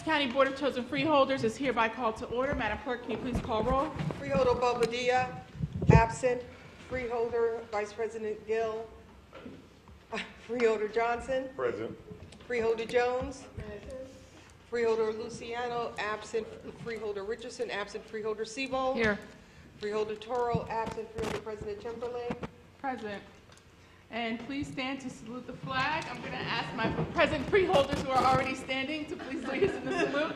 County Board of Chosen Freeholders is hereby called to order. Madam Clerk, can you please call roll? Freeholder Bobadilla, absent. Freeholder Vice President Gill. Freeholder Johnson. Present. Freeholder Jones. Freeholder Luciano, absent. Freeholder Richardson, absent. Freeholder Seabold. Here. Freeholder Toro, absent. Freeholder President Chamberlain. Present. And please stand to salute the flag. I'm going to ask my present freeholders who are already standing to please lead us in the salute.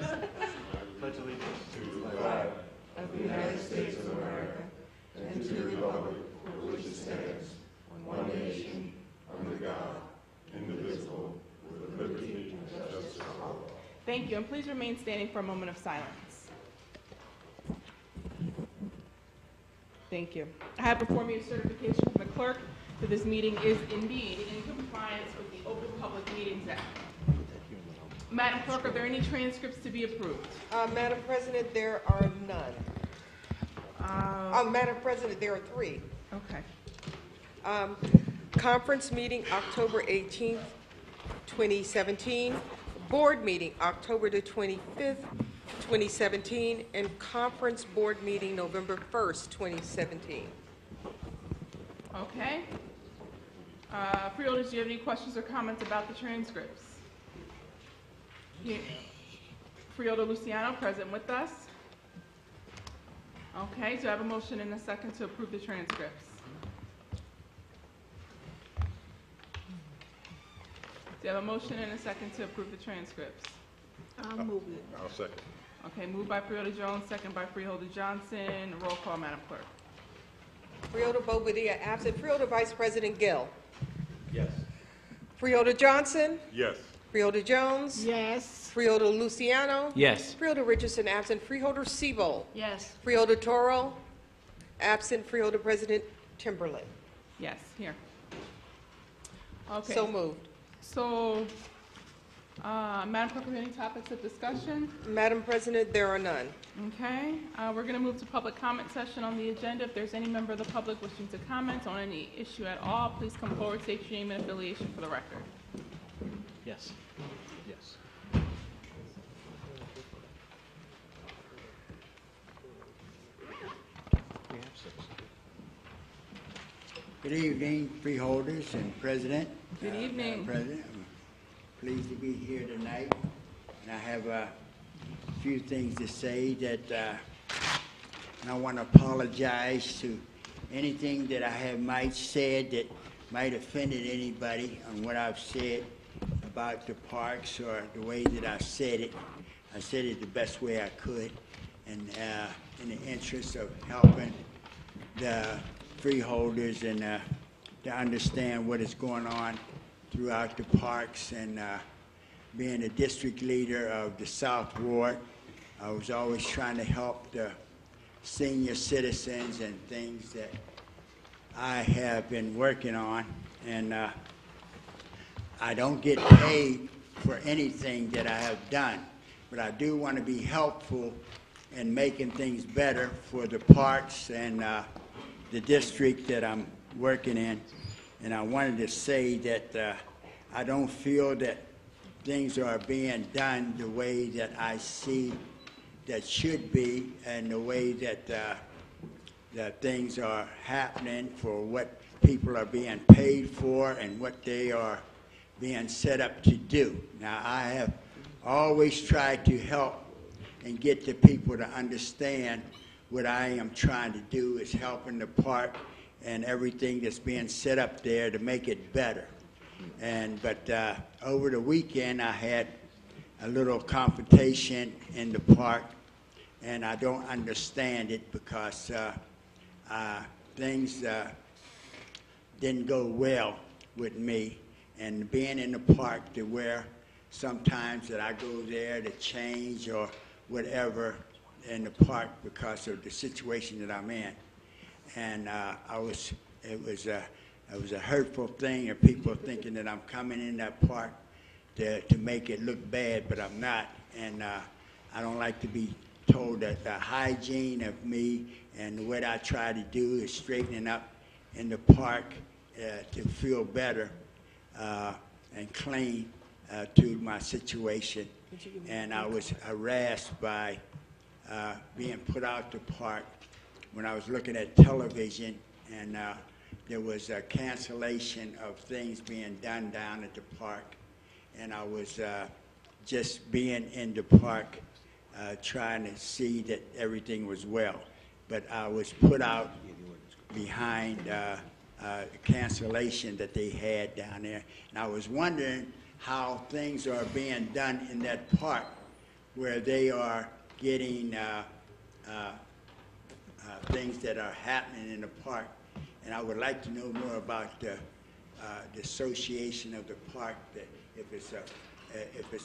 Pledge allegiance to the flag of the United States of America and to the republic for which it stands, one nation, under God, indivisible, with liberty and justice for all. Thank you, and please remain standing for a moment of silence. Thank you. I have before me a certification from the clerk that this meeting is indeed in compliance with the Open Public Meetings Act. Madam Clerk, are there any transcripts to be approved? Madam President, there are none. Madam President, there are 3. Okay. Conference meeting October 18th, 2017. Board meeting October the 25th, 2017. And conference board meeting November 1st, 2017. Okay. Freeholders, do you have any questions or comments about the transcripts? Yeah. Freeholder Luciano, present with us. Okay, so I have a motion and a second to approve the transcripts. Do you have a motion and a second to approve the transcripts? I'll move it. I'll second. Okay, moved by Freeholder Jones, second by Freeholder Johnson. Roll call, Madam Clerk. Freeholder Bobadilla, absent. Freeholder Vice President Gill. Yes. Freeholder Johnson. Yes. Freeholder Jones. Yes. Freeholder Luciano. Yes. Freeholder Richardson, absent. Freeholder Seabold. Yes. Freeholder Toro, absent. Freeholder President Timberlake. Yes, here. Okay. So moved. So, Madam Clerk, are there any topics of discussion? Madam President, there are none. Okay, we're going to move to public comment session on the agenda. If there's any member of the public wishing to comment on any issue at all, please come forward, state your name and affiliation for the record. Yes. Yes. We have 6. Good evening, freeholders and President. Good evening. President, I'm pleased to be here tonight, and I have a few things to say that and I want to apologize to anything that I have might said that might offended anybody on what I've said about the parks or the way that I said it. I said it the best way I could, and in the interest of helping the freeholders and to understand what is going on throughout the parks. And being a district leader of the South Ward, I was always trying to help the senior citizens and things that I have been working on. And I don't get paid for anything that I have done, but I do want to be helpful in making things better for the parks and the district that I'm working in. And I wanted to say that I don't feel that things are being done the way that I see that should be, and the way that that things are happening for what people are being paid for and what they are being set up to do. Now, I have always tried to help and get the people to understand what I am trying to do is helping the park and everything that's being set up there to make it better. But over the weekend, I had a little confrontation in the park, and I don't understand it because things didn't go well with me. And being in the park to where sometimes that I go there to change or whatever in the park because of the situation that I'm in. And it was a hurtful thing of people thinking that I'm coming in that park to make it look bad, but I'm not. And I don't like to be told that the hygiene of me and what I try to do is straightening up in the park to feel better and clean to my situation. and I was harassed by being put out the park when I was looking at television, and there was a cancellation of things being done down at the park, and I was just being in the park trying to see that everything was well. But I was put out behind cancellation that they had down there, and I was wondering how things are being done in that park where they are getting things that are happening in the park. And I would like to know more about the association of the park, that if it's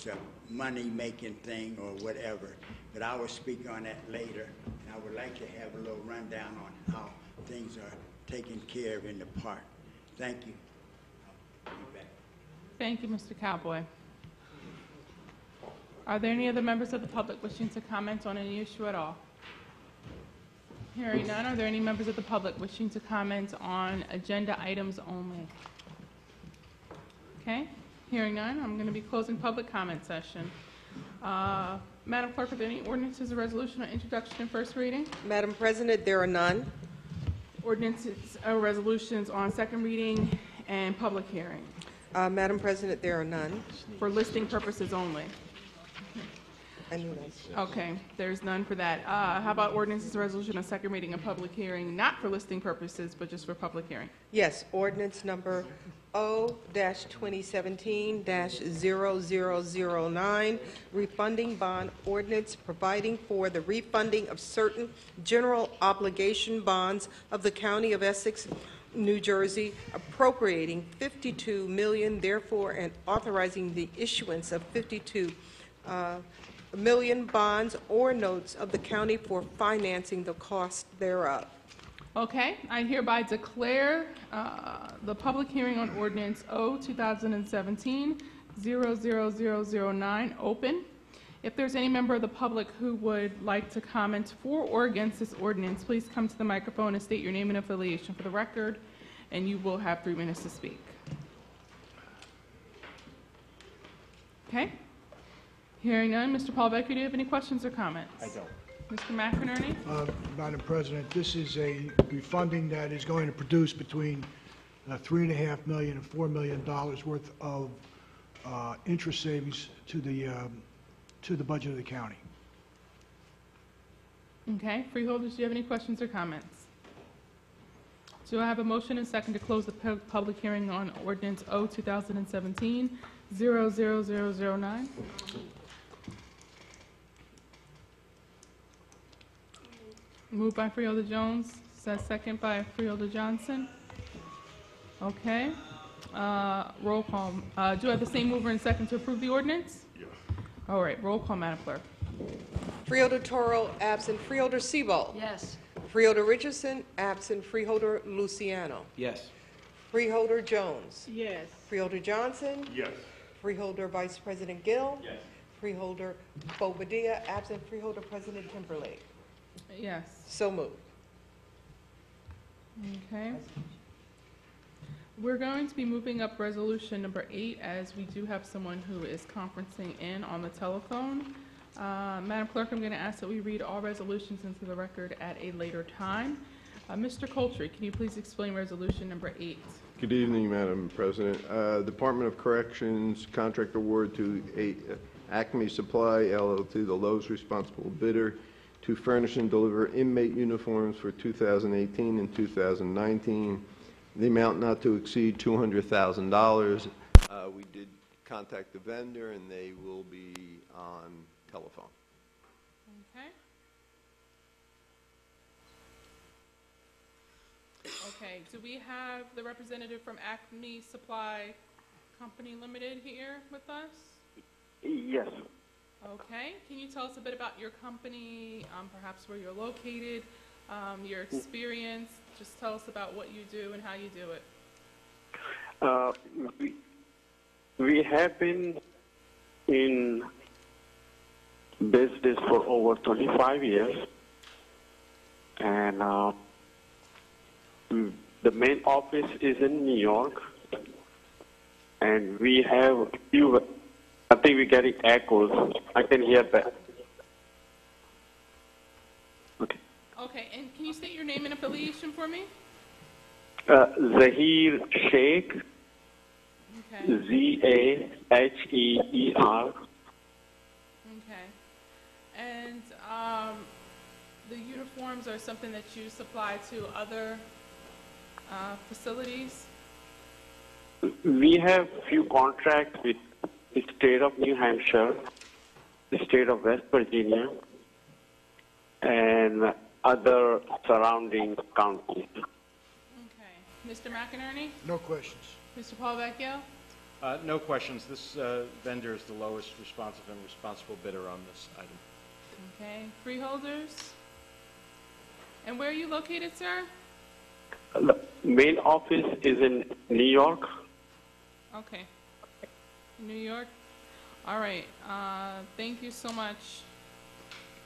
a money-making thing or whatever. But I will speak on that later, and I would like to have a little rundown on how things are taken care of in the park. Thank you. I'll be back. Thank you, Mr. Cowboy. Are there any other members of the public wishing to comment on any issue at all? Hearing none, are there any members of the public wishing to comment on agenda items only? Okay, hearing none, I'm going to be closing public comment session. Madam Clerk, are there any ordinances or resolution on introduction and first reading? Madam President, there are none. Ordinances or resolutions on second reading and public hearing Madam President, there are none. for listing purposes only. I knew that. Okay, there's none for that. How about ordinances or resolution on second reading and public hearing, not for listing purposes, but just for public hearing? Yes, ordinance number O-2017-0009, refunding bond ordinance providing for the refunding of certain general obligation bonds of the County of Essex, New Jersey, appropriating $52 million, therefore, and authorizing the issuance of $52 million bonds or notes of the county for financing the cost thereof. Okay, I hereby declare the public hearing on ordinance O-2017-00009 open. If there's any member of the public who would like to comment for or against this ordinance, please come to the microphone and state your name and affiliation for the record, and you will have 3 minutes to speak. Okay? Hearing none, Mr. Paul Becker, do you have any questions or comments? I don't. Mr. McInerney? Madam President, this is a refunding that is going to produce between $3.5 million and $4 million worth of interest savings to the budget of the county. Okay, freeholders, do you have any questions or comments? Do I have a motion and second to close the public hearing on ordinance O-2017-00009? Moved by Freeholder Jones, second by Freeholder Johnson. Okay. Roll call. Do I have the same mover and second to approve the ordinance? Yes. All right, roll call, Madam Clerk. Freeholder Toro, absent. Freeholder Sebald. Yes. Freeholder Richardson, absent. Freeholder Luciano. Yes. Freeholder Jones. Yes. Freeholder Johnson. Yes. Freeholder Vice President Gill. Yes. Freeholder Bobadilla, absent. Freeholder President Timberlake. Yes. So moved. Okay. We're going to be moving up resolution number 8 as we do have someone who is conferencing in on the telephone. Madam Clerk, I'm going to ask that we read all resolutions into the record at a later time. Mr. Coltree, can you please explain resolution number 8? Good evening, Madam President. Department of Corrections contract award to Acme Supply LLC, the lowest responsible bidder, to furnish and deliver inmate uniforms for 2018 and 2019. The amount not to exceed $200,000. We did contact the vendor, and they will be on telephone. Okay. Okay, do we have the representative from Acme Supply Company Limited here with us? Yes. Okay, can you tell us a bit about your company, perhaps where you're located, your experience? Just tell us about what you do and how you do it. We have been in business for over 25 years, and the main office is in New York, and we have a few think we're getting echoes. I can hear that. Okay. Okay, and can you state your name and affiliation for me? Zahir Sheikh, Okay. Zaheer. Okay. And the uniforms are something that you supply to other facilities? We have few contracts with the state of New Hampshire, the state of West Virginia, and other surrounding counties. Okay. Mr. McInerney? No questions. Mr. Paul Vecchio? No questions. This vendor is the lowest responsive and responsible bidder on this item. Okay. Freeholders? And where are you located, sir? The main office is in New York. Okay. New York? All right. Thank you so much.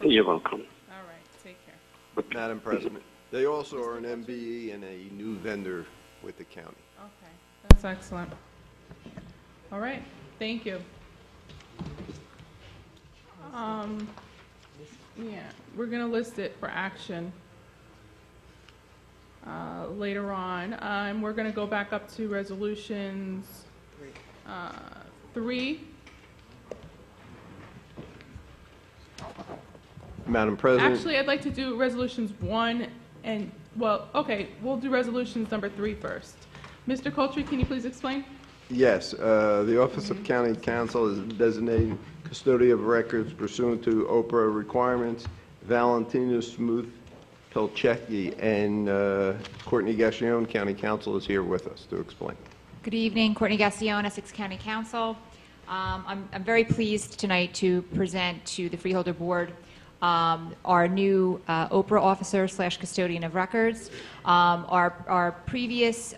You're welcome. All right. Take care. Madam President, they also are an MBE and a new vendor with the county. Okay. That's excellent. All right. Thank you. Yeah, we're going to list it for action later on. And we're going to go back up to resolutions 3. Madam President. Actually, I'd like to do resolutions 1 and, well, okay, we'll do resolutions number 3 first. Mr. Coultry, can you please explain? Yes, the Office of County Counsel is designating custodian of records pursuant to Oprah requirements. Valentina Smooth-Pelchecki and Courtney Gassion, County Counsel, is here with us to explain. Good evening, Courtney Gassion, Essex County Council. I'm very pleased tonight to present to the Freeholder Board our new Oprah officer / custodian of records. Our previous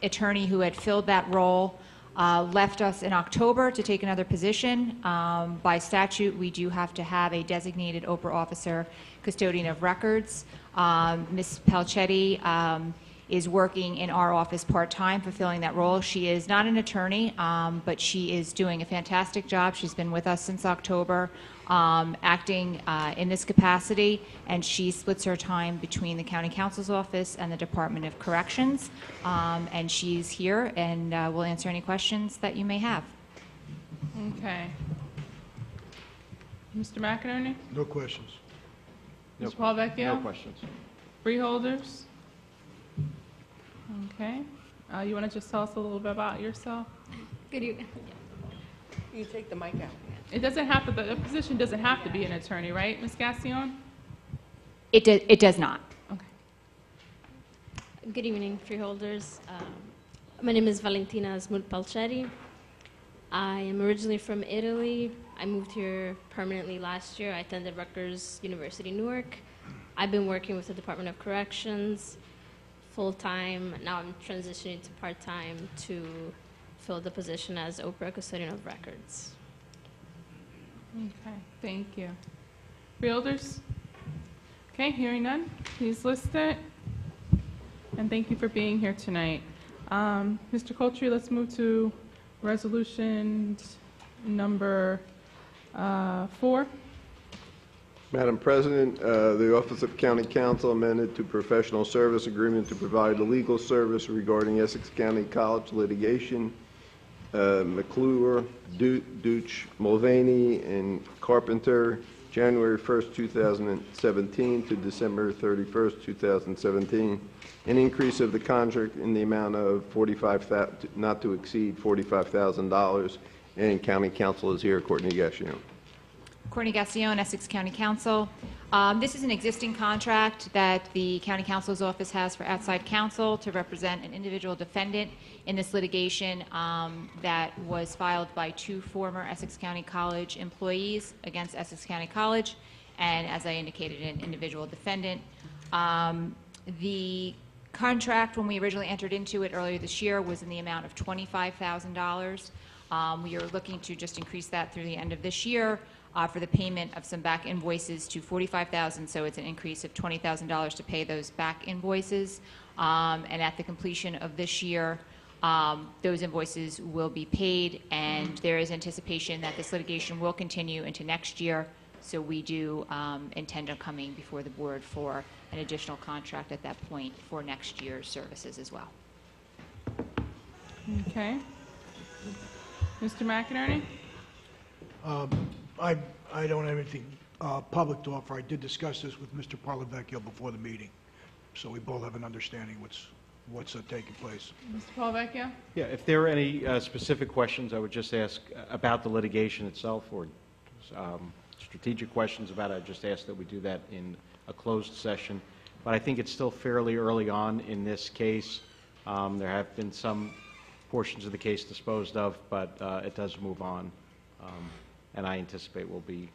attorney who had filled that role left us in October to take another position. By statute, we do have to have a designated Oprah officer custodian of records. Ms. Pelchetti is working in our office part-time, fulfilling that role. She is not an attorney, but she is doing a fantastic job. She's been with us since October, acting in this capacity, and she splits her time between the County Counsel's office and the Department of Corrections. And she's here and will answer any questions that you may have. Okay. Mr. McInerney? No questions. Mr. Paul Vecchio? No questions. Freeholders? Okay. You want to just tell us a little bit about yourself? Good evening. You take the mic out. It doesn't have to, the position doesn't have to be an attorney, right, Ms. Gassion? It does not. Okay. Good evening, freeholders. My name is Valentina Smooth-Pelchetti. I am originally from Italy. I moved here permanently last year. I attended Rutgers University, Newark. I've been working with the Department of Corrections full-time. Now I'm transitioning to part-time to fill the position as Oprah Custodian of Records. Okay, thank you. Freeholders? Okay, hearing none, please list it. And thank you for being here tonight. Mr. Coultry, let's move to resolution number 4. Madam President, the Office of County Counsel amended to professional service agreement to provide legal service regarding Essex County College litigation. McClure, Deutsch, Mulvaney, and Carpenter, January 1st, 2017 to December 31st, 2017. An increase of the contract in the amount of not to exceed $45,000. And County Counsel is here, Courtney Gassion. Courtney Gassion, Essex County Council. This is an existing contract that the County Counsel's Office has for outside counsel to represent an individual defendant in this litigation that was filed by 2 former Essex County College employees against Essex County College, and as I indicated, an individual defendant. The contract, when we originally entered into it earlier this year, was in the amount of $25,000. We are looking to just increase that through the end of this year for the payment of some back invoices to $45,000, so it's an increase of $20,000 to pay those back invoices. And at the completion of this year, Those invoices will be paid, and there is anticipation that this litigation will continue into next year. So we do intend on coming before the board for an additional contract at that point for next year's services as well. Okay. Mr. McInerney? I don't have anything public to offer. I did discuss this with Mr. Parlavecchio before the meeting, so we both have an understanding what's taking place. Mr. Palavecchio? Yeah, if there are any specific questions, I would just ask about the litigation itself, or strategic questions about it. I just ask that we do that in a closed session. But I think it's still fairly early on in this case. There have been some portions of the case disposed of, but it does move on. And I anticipate we'll be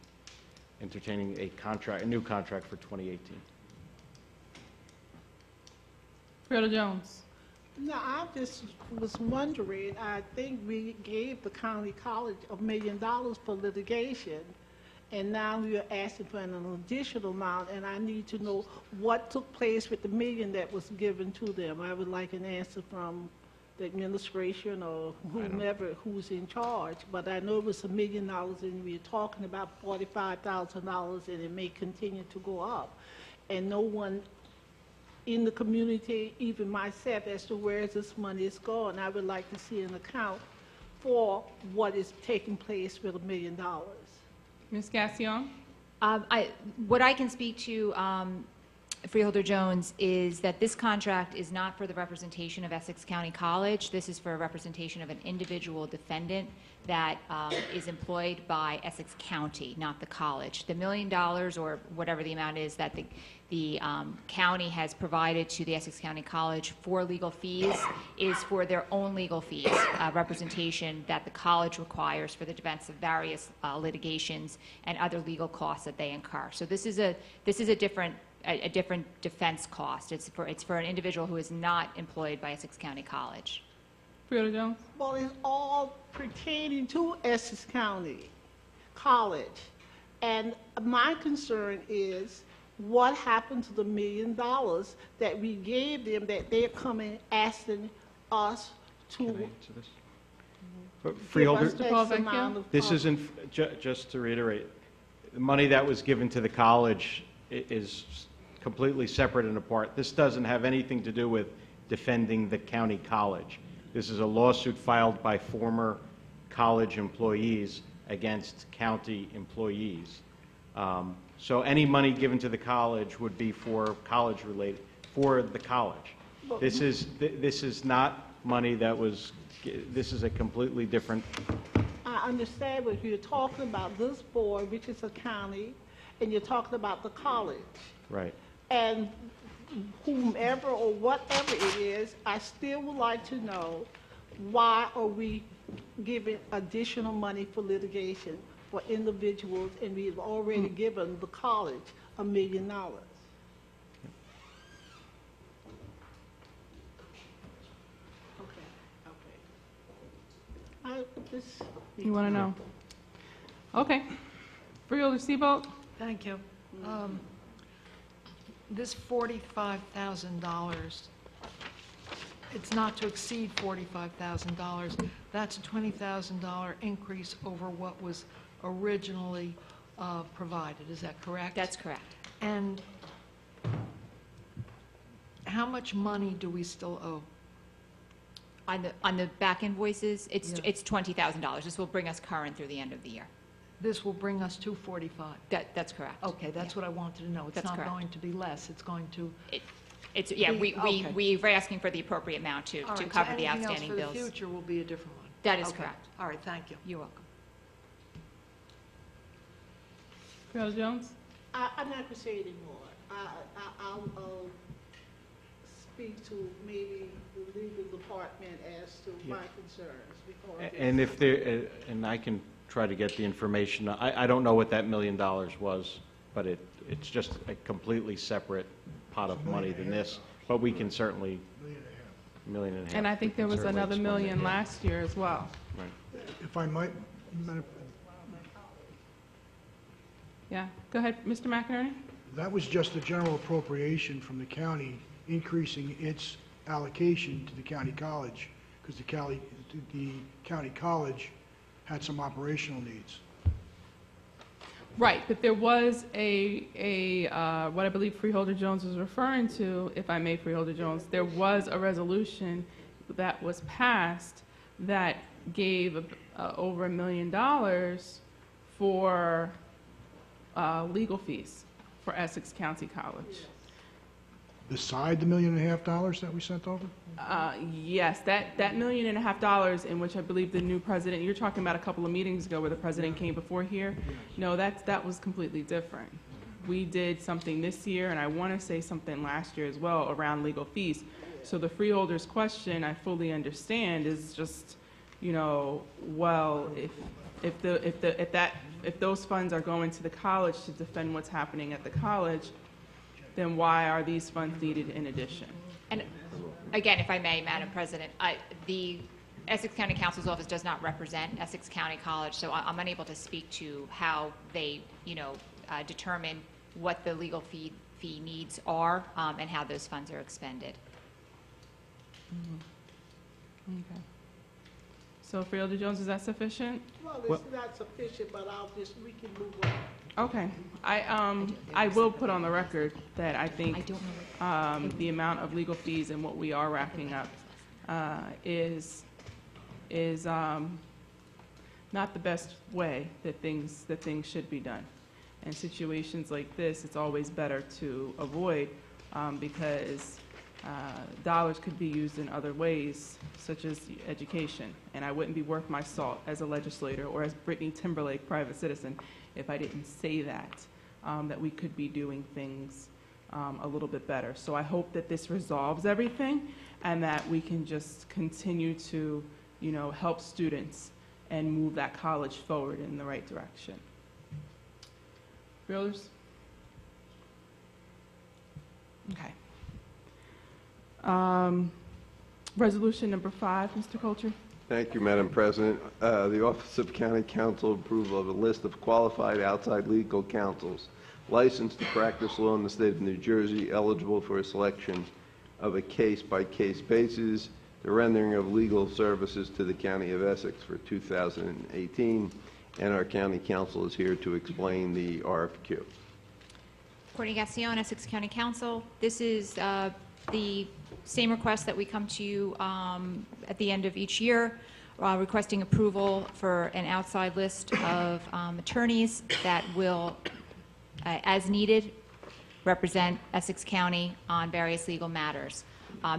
entertaining a new contract for 2018. Freeholder Jones? No, I just was wondering, I think we gave the county college $1 million for litigation, and now we are asking for an additional amount, and I need to know what took place with the $1 million that was given to them. I would like an answer from the administration or whomever who's in charge, but I know it was $1 million, and we're talking about $45,000, and it may continue to go up, and no one in the community, even myself, as to where this money is going. I would like to see an account for what is taking place with $1 million. Ms. Gassion? What I can speak to, Freeholder Jones, is that this contract is not for the representation of Essex County College. This is for a representation of an individual defendant that is employed by Essex County, not the college. The $1 million, or whatever the amount is that the county has provided to the Essex County College for legal fees, is for their own legal fees, representation that the college requires for the defense of various litigations and other legal costs that they incur. So this is a different defense cost. It's for an individual who is not employed by Essex County College. Freeholder Jones? Well, it's all pertaining to Essex County College. And my concern is what happened to the $1 million that we gave them, that they're coming asking us to Can I answer this? But give Freeholder, us X amount of this funds. isn't, just to reiterate, the money that was given to the college is completely separate and apart. This doesn't have anything to do with defending the county college. This is a lawsuit filed by former college employees against county employees. So any money given to the college would be for college-related, for the college. This is not money that was, this is a completely different. I understand, but you're talking about this board, which is a county, and you're talking about the college. Right. And whomever or whatever it is, I still would like to know, why are we giving additional money for litigation for individuals, and we've already given the college $1 million? You want to know? Okay. Freeholder Seabolt? Thank you. This $45,000, it's not to exceed $45,000. That's a $20,000 increase over what was originally provided. Is that correct? That's correct. And how much money do we still owe? On the back invoices, it's $20,000. This will bring us current through the end of the year. This will bring us to 45. That's correct. Okay, that's what I wanted to know. It's That's not correct. going to be less. It's going to. We're asking for the appropriate amount to All right, cover so the outstanding anything else bills. for the future will be a different one. That is Okay. correct. All right, thank you. You're welcome. Freeholder Jones? I'm not going to say anymore. I'll speak to maybe the legal department as to my concerns. Because And if there, and I can try to get the information. I don't know what that $1 million was, but it's just a completely separate pot of money than this. But we can certainly, $1.5 million. And I think there was certainly another $1 explain million that. last year as well. Right. If I might, Yeah. Go ahead, Mr. McInerney? that was just a general appropriation from the county increasing its allocation to the county college, because the county college had some operational needs. Right, but there was what I believe Freeholder Jones was referring to, if I may, Freeholder Jones, there was a resolution that was passed that gave over $1 million for legal fees for Essex County College. Beside the $1.5 million that we sent over? Yes, that $1.5 million, in which I believe the new president, you're talking about a couple of meetings ago where the president came before here. No, that was completely different. We did something this year, and I want to say something last year as well around legal fees. So the freeholder's question, I fully understand, is just, you know, well, if those funds are going to the college to defend what's happening at the college, then why are these funds needed in addition? And again, if I may, Madam President, the Essex County Counsel's Office does not represent Essex County College, so I'm unable to speak to how they, determine what the legal fee needs are and how those funds are expended. Okay. So Freeholder Jones, is that sufficient? Well, it's not sufficient, but we can move on. Okay. I will put on the record that I think the amount of legal fees and what we are racking up is not the best way that things should be done. And situations like this, it's always better to avoid because dollars could be used in other ways, such as education. And I wouldn't be worth my salt as a legislator or as Brittany Timberlake, private citizen, if I didn't say that we could be doing things a little bit better. So I hope that this resolves everything and that we can just continue to, help students and move that college forward in the right direction. Freeholders? Okay. Resolution number 5, Mr. Coulter. Thank you, Madam President. The Office of County Counsel approval of a list of qualified outside legal counsels licensed to practice law in the state of New Jersey, eligible for a selection of a case-by-case basis, the rendering of legal services to the County of Essex for 2018, and our County Counsel is here to explain the RFQ. Courtney Gassion, Essex County Counsel. This is the same request that we come to you at the end of each year, requesting approval for an outside list of attorneys that will, as needed, represent Essex County on various legal matters.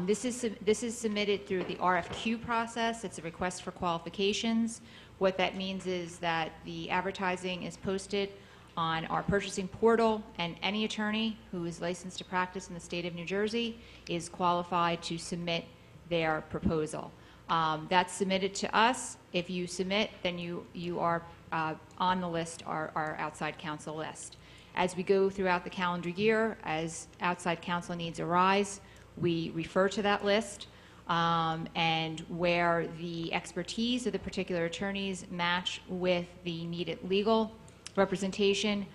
This is submitted through the RFQ process. It's a request for qualifications. What that means is that the advertising is posted on our purchasing portal, and any attorney who is licensed to practice in the state of New Jersey is qualified to submit their proposal. That's submitted to us. If you submit, then you are on the list, our outside counsel list. As we go throughout the calendar year, as outside counsel needs arise, we refer to that list, and where the expertise of the particular attorneys match with the needed legal representation,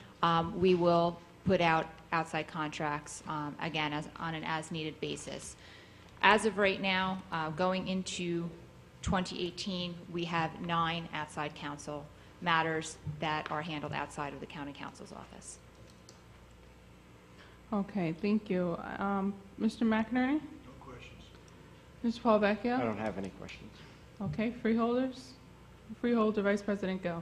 we will put out outside contracts, again, on an as-needed basis. As of right now, going into 2018, we have 9 outside counsel matters that are handled outside of the county counsel's office. Okay, thank you. Mr. McInerney? No questions. Mr. Paul Vecchio? I don't have any questions. Okay, freeholders? Freeholder, Vice President Gill.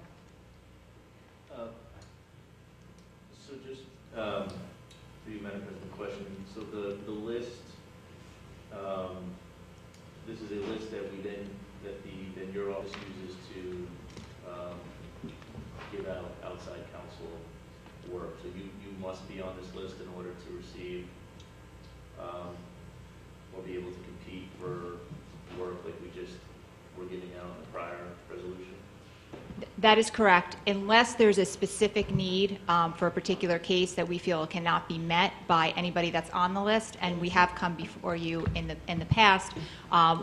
So just for you, Madam President, question. So the list, this is a list that that your office uses to give out outside counsel work. So you must be on this list in order to receive or be able to compete for work like we just were giving out in the prior resolution. That is correct, unless there's a specific need for a particular case that we feel cannot be met by anybody that's on the list, and we have come before you in the past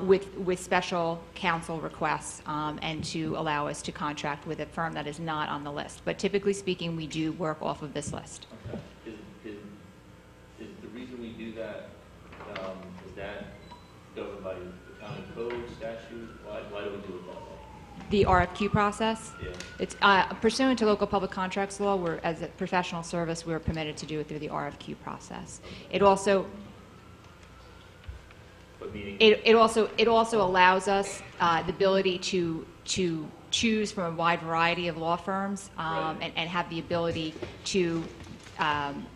with special counsel requests and to allow us to contract with a firm that is not on the list. But typically speaking, we do work off of this list. Okay. Is the reason we do that, is that governed by the county code, statute? Why do we do it that way? The RFQ process, Yeah. it's pursuant to local public contracts law, where as a professional service, we're permitted to do it through the RFQ process. It also, But meaning, it also allows us the ability to choose from a wide variety of law firms, Right. and have the ability to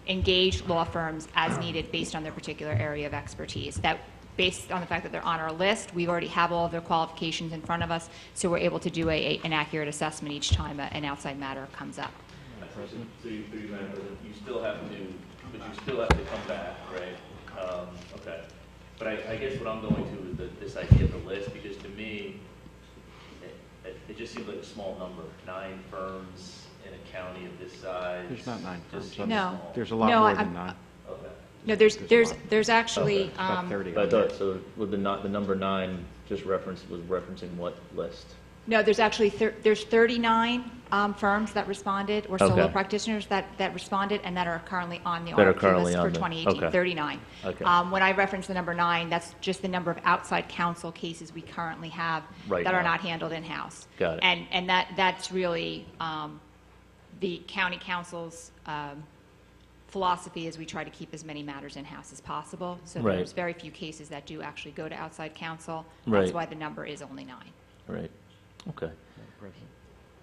engage law firms as needed based on their particular area of expertise. That, based on the fact that they're on our list, we already have all of their qualifications in front of us, so we're able to do an accurate assessment each time an outside matter comes up. so you, through you, Madam President, you still have to come back, right? Okay. But I guess what I'm going to is this idea of the list, because to me, it just seems like a small number. 9 firms in a county of this size. There's not 9 just firms. seems No. small. There's a lot No, more I'm- than 9. Okay. No, there's actually, About 30. But I thought, so with the number 9 just was referencing what list? no, there's actually, there's 39 firms that responded, or solo Okay. practitioners that responded, and that are currently on the That are RFQ currently list for on the- 2018, okay. 39. Okay. When I reference the number 9, that's just the number of outside counsel cases we currently have Right that are now. not handled in-house. Got it. And that's really the county council's philosophy, is we try to keep as many matters in-house as possible. So Right. there's very few cases that do actually go to outside counsel. Right. That's why the number is only 9. Right. Okay.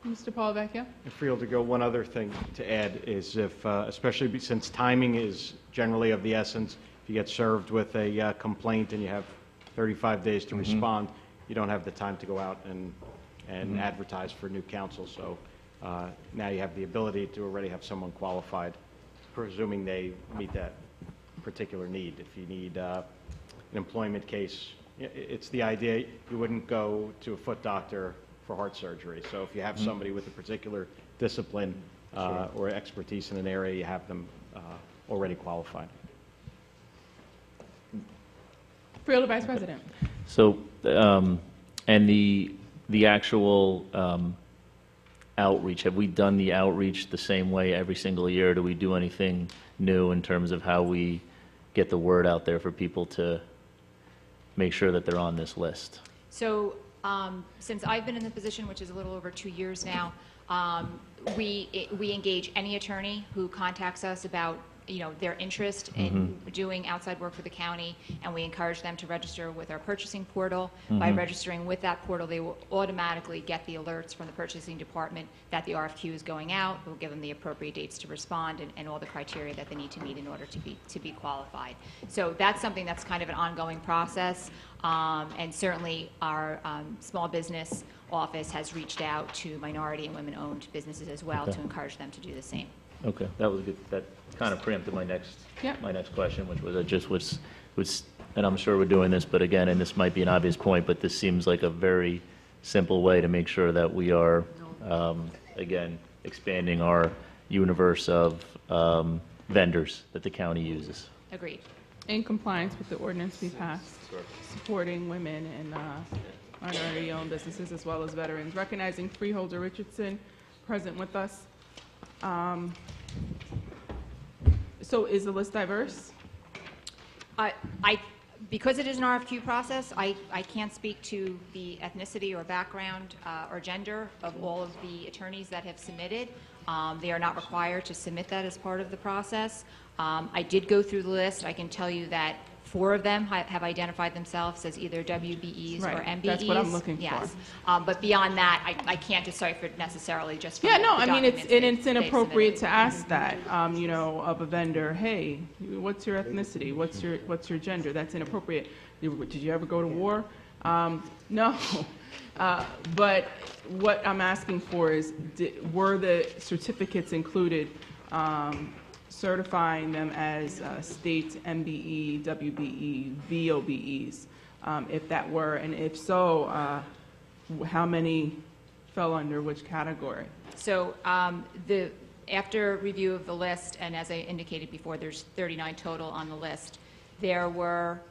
Mr. Polavecchio? And Freeholder, go one other thing to add is if, especially since timing is generally of the essence, if you get served with a complaint and you have 35 days to respond, you don't have the time to go out and advertise for new counsel. So now you have the ability to already have someone qualified, presuming they meet that particular need. If you need an employment case, it's the idea you wouldn't go to a foot doctor for heart surgery. So if you have somebody with a particular discipline or expertise in an area, you have them already qualified. Freeholder Vice President. So, and the actual outreach, have we done the outreach the same way every single year? Do we do anything new in terms of how we get the word out there for people to make sure that they're on this list? So since I've been in the position, which is a little over 2 years now, we engage any attorney who contacts us about their interest in doing outside work for the county, and we encourage them to register with our purchasing portal. By registering with that portal, they will automatically get the alerts from the purchasing department that the RFQ is going out. We'll give them the appropriate dates to respond and all the criteria that they need to meet in order to be qualified. So that's something that's kind of an ongoing process, and certainly our small business office has reached out to minority and women-owned businesses as well to encourage them to do the same. Okay, that was good. That kind of preempted my next question, which was and I'm sure we're doing this, but again, and this might be an obvious point, but this seems like a very simple way to make sure that we are, again, expanding our universe of vendors that the county uses. Agreed. In compliance with the ordinance we passed, supporting women and minority-owned businesses as well as veterans. Recognizing Freeholder Richardson, present with us. So is the list diverse? Because it is an RFQ process, I can't speak to the ethnicity or background or gender of all of the attorneys that have submitted. They are not required to submit that as part of the process. I did go through the list. I can tell you that 4 of them have identified themselves as either WBEs or MBEs. That's what I'm looking for. Yes. But beyond that, I can't decipher it necessarily just from Yeah, the no, I mean, it's documents they've inappropriate submitted. to ask that, of a vendor, hey, what's your ethnicity? What's your gender? That's inappropriate. Did you ever go to war? No. But what I'm asking for is, were the certificates included certifying them as state MBE, WBE, VOBEs, if that were, and if so, how many fell under which category? So after review of the list, and as I indicated before, there's 39 total on the list, there were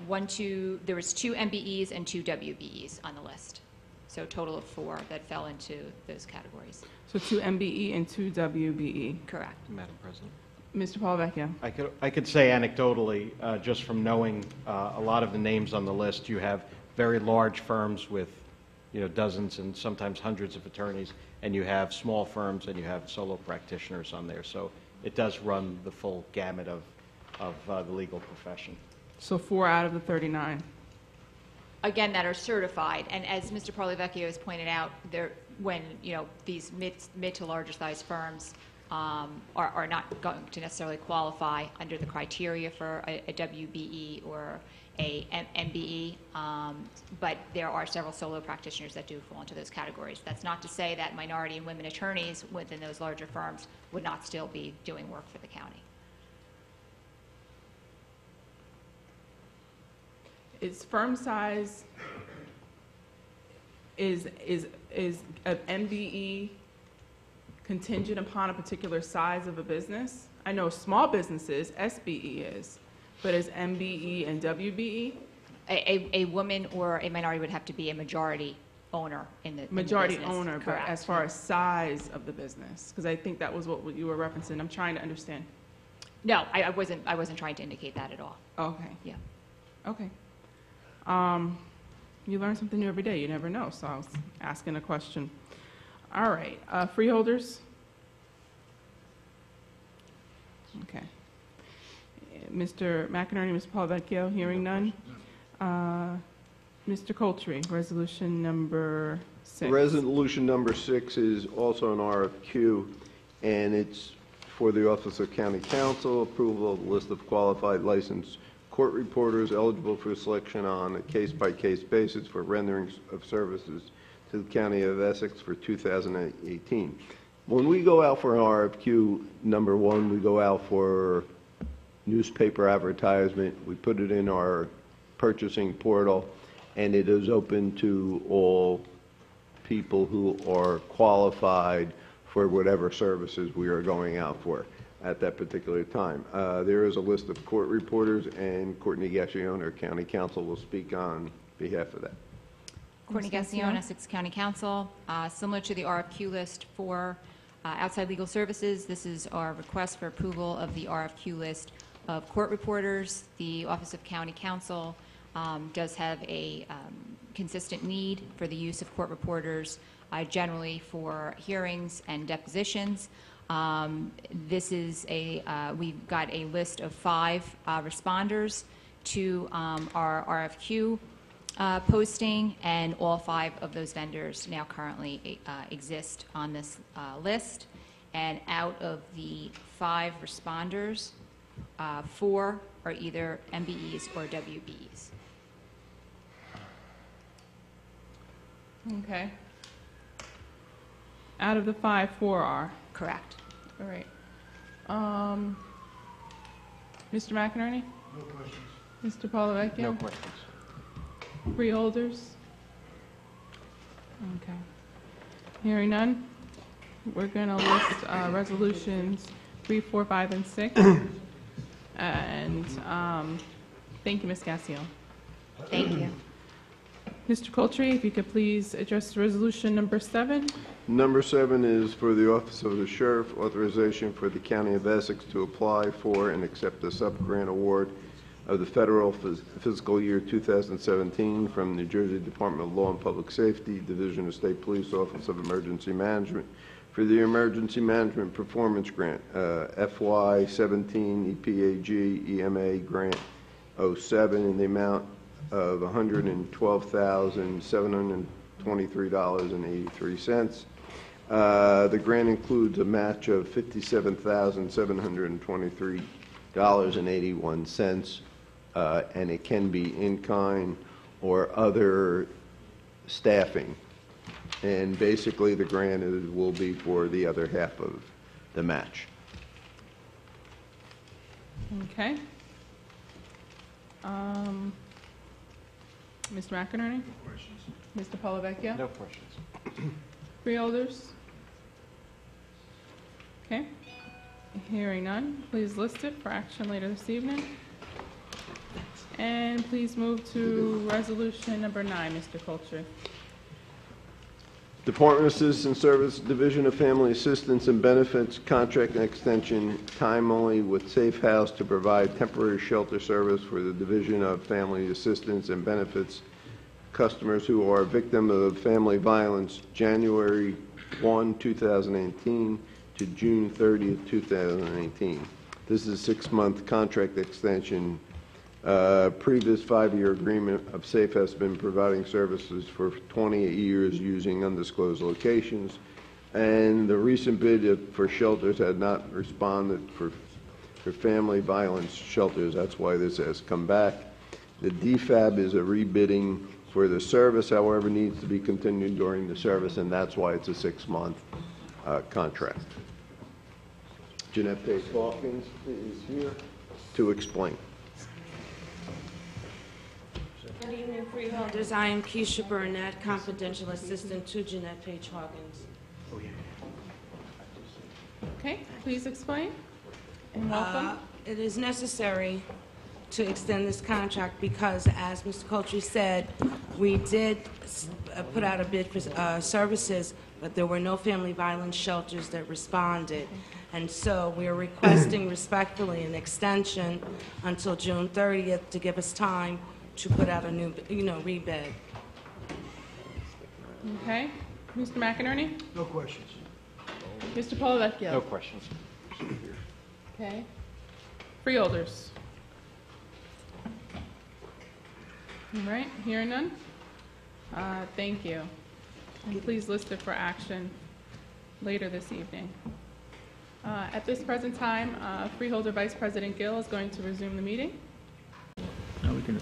there was 2 MBEs and 2 WBEs on the list. So a total of 4 that fell into those categories. So 2 MBE and 2 WBE. Correct. Madam President. Mr. Paulovecchio. I could say anecdotally, just from knowing a lot of the names on the list, you have very large firms with, dozens and sometimes hundreds of attorneys, and you have small firms and you have solo practitioners on there. So it does run the full gamut of the legal profession. So 4 out of the 39. Again, that are certified, and as Mr. Paulovecchio has pointed out, when these mid to larger size firms are not going to necessarily qualify under the criteria for a WBE or a MBE, but there are several solo practitioners that do fall into those categories. That's not to say that minority and women attorneys within those larger firms would not still be doing work for the county. Is firm size, is an MBE contingent upon a particular size of a business? I know small businesses, SBE is, but is MBE and WBE? A woman or a minority would have to be a majority owner in the Majority business. owner, but Correct. as far as size of the business, because I think that was what you were referencing. I'm trying to understand. No, I wasn't trying to indicate that at all. Okay. Yeah. Okay. You learn something new every day. You never know, so I was asking a question. All right. Freeholders? Okay. Mr. McInerney, Mr. Paulovecchio, hearing none. Mr. Coltree, resolution number 6. Resolution number 6 is also an RFQ, and it's for the Office of County Counsel, approval of the list of qualified licensed court reporters eligible for selection on a case-by-case basis for rendering of services to the County of Essex for 2018. When we go out for an RFQ, number one, we go out for newspaper advertisement. We put it in our purchasing portal, and it is open to all people who are qualified for whatever services we are going out for at that particular time. There is a list of court reporters, and Courtney Gassion, our county counsel, will speak on behalf of that. Courtney Gassion, Essex County Counsel. Similar to the RFQ list for outside legal services, this is our request for approval of the RFQ list of court reporters. The Office of County Counsel does have a consistent need for the use of court reporters, generally for hearings and depositions. This is we've got a list of 5 responders to our RFQ posting, and all 5 of those vendors now currently exist on this list. And out of the 5 responders, 4 are either MBEs or WBEs. Okay. Out of the 5, 4 are? Correct. All right. Mr. McInerney? No questions. Mr. Paulovecchio? No questions. Freeholders? Okay. Hearing none, we're going to list resolutions 3, 4, 5, and 6. And thank you, Ms. Gassion. Thank you. Mr. Coltree, if you could please address resolution number 7. Number 7 is for the Office of the Sheriff, authorization for the County of Essex to apply for and accept the sub-grant award of the federal fiscal year 2017 from New Jersey Department of Law and Public Safety, Division of State Police, Office of Emergency Management, for the Emergency Management Performance Grant, FY17 EPAG EMA Grant 07, in the amount of $112,723.83. The grant includes a match of $57,723.81, and it can be in kind or other staffing. And basically, the grant will be for the other half of the match. Okay. Mr. McInerney? No questions. Mr. Paulovecchio? No questions. Freeholders? Okay. Hearing none, please list it for action later this evening. And please move to resolution number 9, Mr. Coltree. Department of Citizen Service, Division of Family Assistance and Benefits, contract and extension, time only with Safe House to provide temporary shelter service for the Division of Family Assistance and Benefits customers who are victim of family violence, January 1, 2018 to June 30, 2018. This is a 6-month contract extension. Previous 5-year agreement of Safe has been providing services for 28 years using undisclosed locations, and the recent bid for shelters had not responded for family violence shelters. That's why this has come back. The DFAB is a rebidding for the service, however, needs to be continued during the service, and that's why it's a 6-month contract. Jeanette Pace Hawkins is here to explain. Good evening, Freeholders. I am Keisha Burnett, confidential assistant to Jeanette Page Hawkins. Okay, please explain and welcome. It is necessary to extend this contract because, as Mr. Coultry said, we did put out a bid for services, but there were no family violence shelters that responded. And so we are requesting respectfully an extension until June 30th to give us time to put out a new, rebid. Okay, Mr. McInerney? No questions. Mr. Polavecchio? No questions. Okay. Freeholders? All right, hearing none? Thank you. And please list it for action later this evening. At this present time, Freeholder Vice President Gill is going to resume the meeting. No, we can.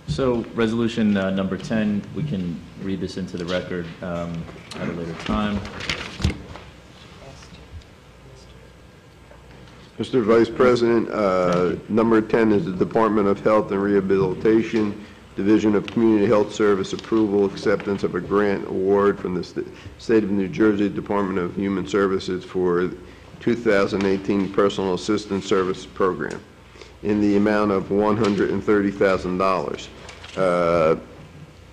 So resolution number 10, we can read this into the record at a later time. Mr. Vice President, number 10 is the Department of Health and Rehabilitation, Division of Community Health Service approval, acceptance of a grant award from the State of New Jersey Department of Human Services for 2018 Personal Assistance Service Program in the amount of $130,000.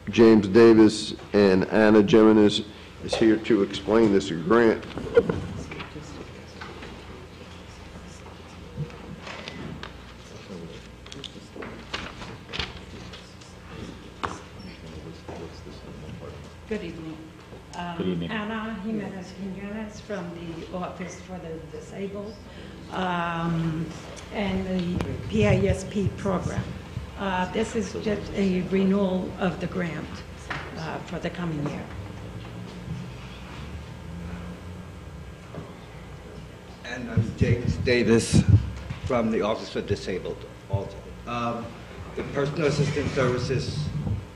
James Davis and Anna Geminis is here to explain this grant. Good evening. Good evening. Ana Jimenez Quinones from the Office for the Disabled and the PISP program. This is just a renewal of the grant for the coming year. And I'm James Davis from the Office for Disabled also. The Personal Assistance Services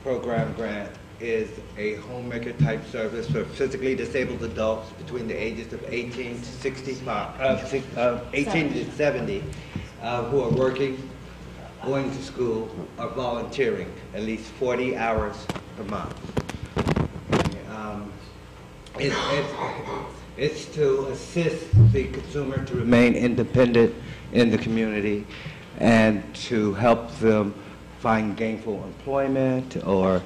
Program grant is a homemaker type service for physically disabled adults between the ages of 18 to 18 to 70 who are working, going to school, or volunteering at least 40 hours per month. It's to assist the consumer to remain independent in the community and to help them find gainful employment or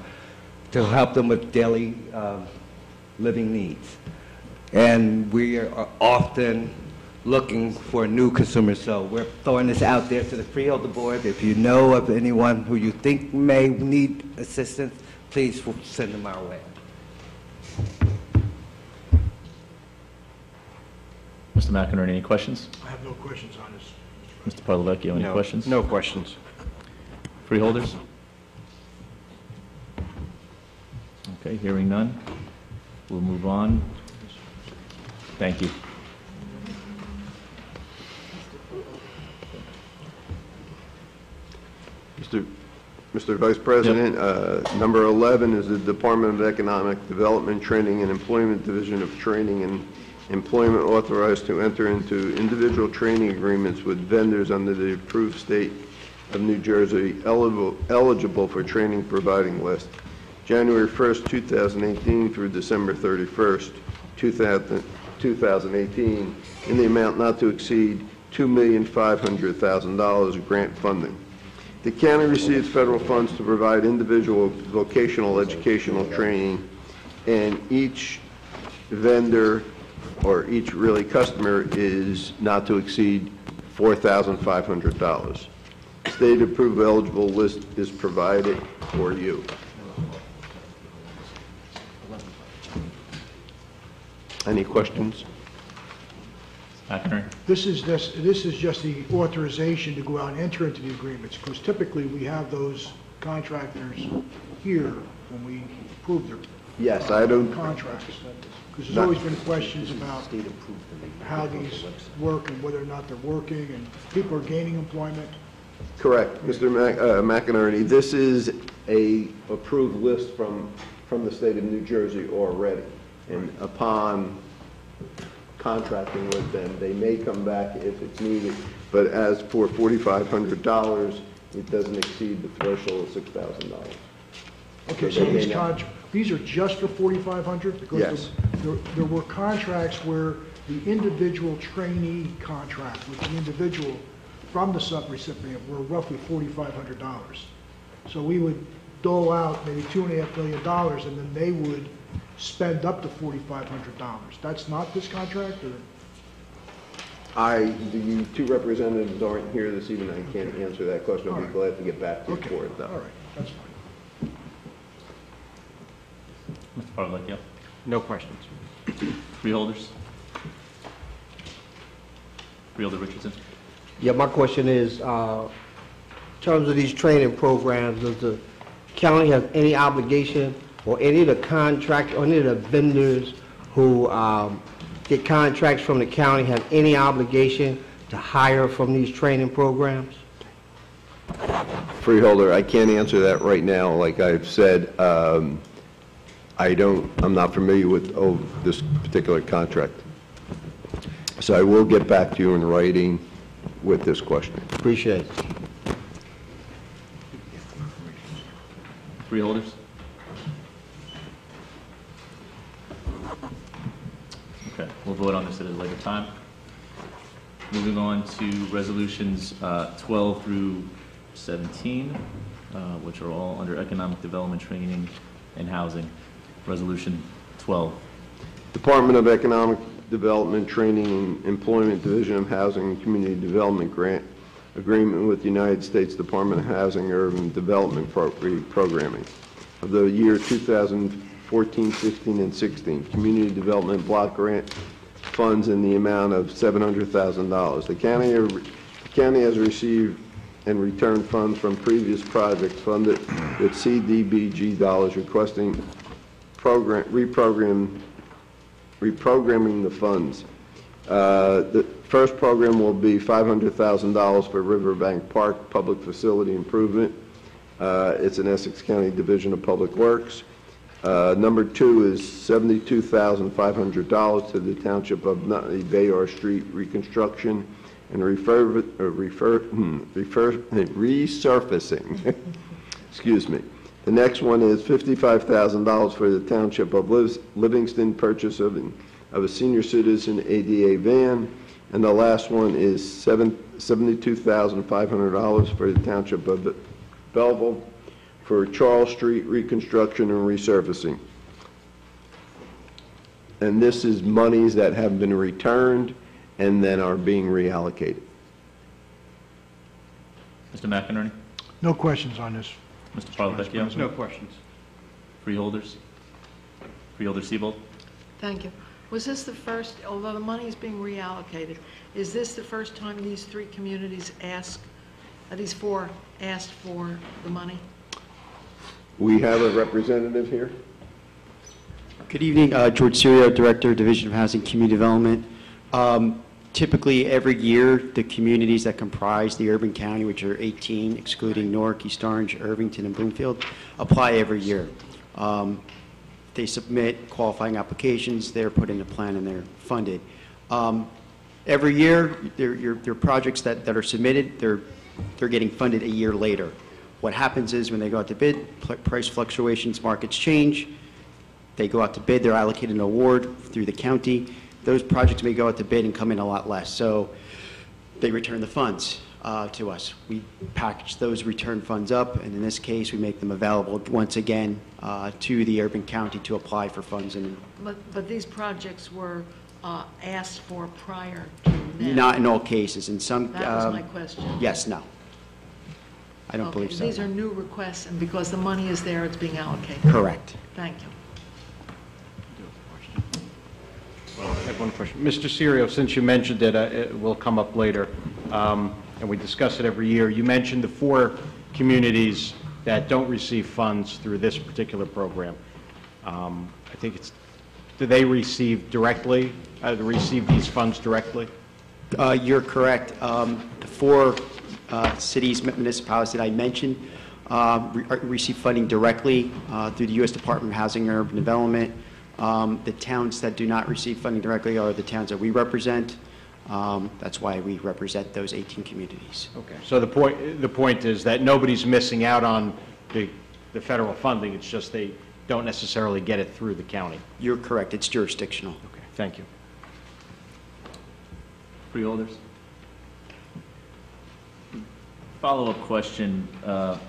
to help them with daily living needs. And we are often looking for new consumers, so we're throwing this out there to the Freeholder Board. If you know of anyone who you think may need assistance, please send them our way. Mr. McInerney, any questions? I have no questions on this. Mr. Parlavecchio, any questions? No questions. Freeholders? Okay, hearing none. We'll move on. Thank you. Mr. Vice President, number 11 is the Department of Economic Development, Training and Employment Division of Training and Employment authorized to enter into individual training agreements with vendors under the approved State of New Jersey eligible for training providing list, January 1st, 2018 through December 31st, 2018, in the amount not to exceed $2,500,000 of grant funding. The county receives federal funds to provide individual vocational educational training and each vendor or each really customer is not to exceed $4,500. State approved eligible list is provided for you. Any questions? This is just the authorization to go out and enter into the agreements, because typically we have those contractors here when we approve their Yes, I don't. contracts. Because there's always been questions about how these work and whether or not they're working, and people are gaining employment. Correct, Mr. McInerney. This is a approved list from the state of New Jersey already. And upon contracting with them, they may come back if it's needed. But as for $4,500, it doesn't exceed the threshold of $6,000. Okay, so these are just for $4,500? Because Yes. there were contracts where the individual trainee contract with the individual from the subrecipient were roughly $4,500. So we would dole out maybe $2.5 million, and then they would spend up to $4,500. That's not this contract, or? The two representatives aren't here this evening. I can't answer that question. I'll be glad to get back to you for it, though. All right, that's fine. Mr. Parvecchio? No questions. Freeholders? Freeholder Richardson? Yeah, my question is, in terms of these training programs, does the county have any obligation, or any of the contract, or any of the vendors who get contracts from the county have any obligation to hire from these training programs? Freeholder, I can't answer that right now. Like I've said, I'm not familiar with this particular contract. So I will get back to you in writing with this question. Appreciate it. Freeholders? Okay, we'll vote on this at a later time. Moving on to resolutions 12 through 17, which are all under economic development, training, and housing. Resolution 12. Department of Economic Development, Training, and Employment, Division of Housing and Community Development Grant Agreement with the United States Department of Housing and Urban Development Programming of the year 2014, 16, and 16. Community Development Block Grant funds in the amount of $700,000. The county has received and returned funds from previous projects funded with CDBG dollars, requesting reprogramming the funds. The first program will be $500,000 for Riverbank Park Public Facility Improvement. It's an Essex County Division of Public Works. Number two is $72,500 to the Township of Nutley Bayard Street reconstruction and resurfacing. Excuse me. The next one is $55,000 for the Township of Livingston purchase of a senior citizen ADA van. And the last one is $72,500 for the Township of Belleville for Charles Street reconstruction and resurfacing. And this is monies that have been returned and then are being reallocated. Mr. McInerney? No questions on this. Mr. Parvecchio? No questions. Freeholders? Freeholder Siebold? Thank you. Was this the first, although the money is being reallocated, is this the first time these three communities these four asked for the money? We have a representative here. Good evening, George Serio, Director, Division of Housing Community Development. Typically, every year, the communities that comprise the urban county, which are 18, excluding Newark, East Orange, Irvington, and Bloomfield, apply every year. They submit qualifying applications, they're put in a plan, and they're funded. Every year, your projects that are submitted, they're getting funded a year later. What happens is when they go out to bid, price fluctuations, markets change, they go out to bid, they're allocated an award through the county. Those projects may go out to bid and come in a lot less. So they return the funds to us. We package those return funds up, and in this case, we make them available once again to the urban county to apply for funds. And But these projects were asked for prior to now? not in all cases. In some, That was my question. yes, no. I don't Okay, believe so. These are new requests, and because the money is there, it's being allocated? Correct. Thank you. I have one question. Mr. Serio, since you mentioned it, it will come up later, and we discuss it every year. You mentioned the 4 communities that don't receive funds through this particular program. I think it's, do they receive directly, receive these funds directly? You're correct. The 4 cities, municipalities that I mentioned receive funding directly through the U.S. Department of Housing and Urban Development. The towns that do not receive funding directly are the towns that we represent. That's why we represent those 18 communities. Okay. So the point is that nobody's missing out on the federal funding. It's just they don't necessarily get it through the county. You're correct. It's jurisdictional. Okay. Thank you. Freeholders? Follow-up question. Just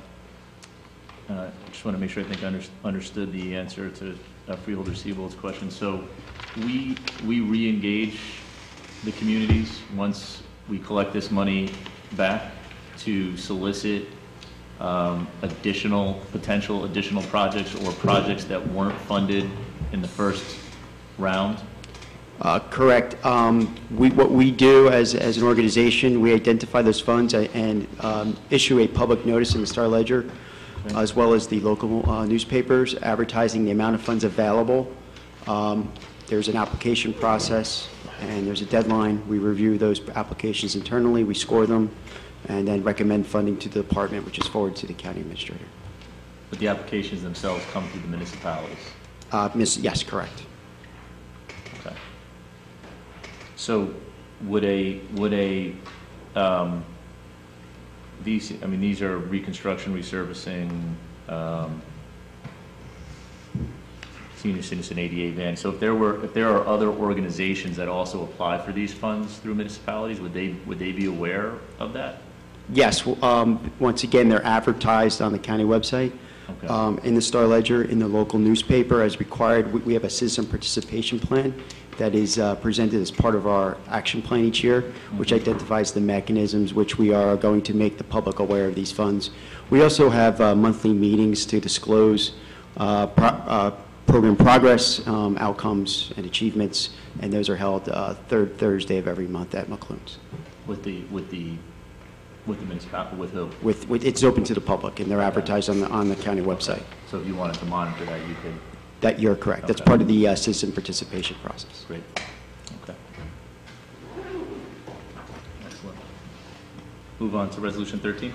want to make sure I think I understood the answer to Freeholder Siebold's question. So we re-engage the communities once we collect this money back to solicit potential additional projects or projects that weren't funded in the first round? Correct. What we do as an organization, we identify those funds and issue a public notice in the Star Ledger, as well as the local newspapers, advertising the amount of funds available. There's an application process, and there's a deadline. We review those applications internally, we score them, and then recommend funding to the department, which is forwarded to the county administrator. But the applications themselves come through the municipalities? Yes, correct. Okay. So these are reconstruction, resurfacing, senior citizen ADA vans. So if there are other organizations that also apply for these funds through municipalities, would they be aware of that? Yes. Once again, they're advertised on the county website, Okay. in the Star Ledger, in the local newspaper as required. We have a citizen participation plan that is presented as part of our action plan each year, which identifies the mechanisms which we are going to make the public aware of these funds. We also have monthly meetings to disclose program progress, outcomes, and achievements, and those are held third Thursday of every month at McClune's. With the municipality, with who? It's open to the public, and they're advertised on the county website. So if you wanted to monitor that, you could? That you're correct. That's Okay. part of the citizen participation process. Great. Okay. Excellent. Move on to Resolution 13.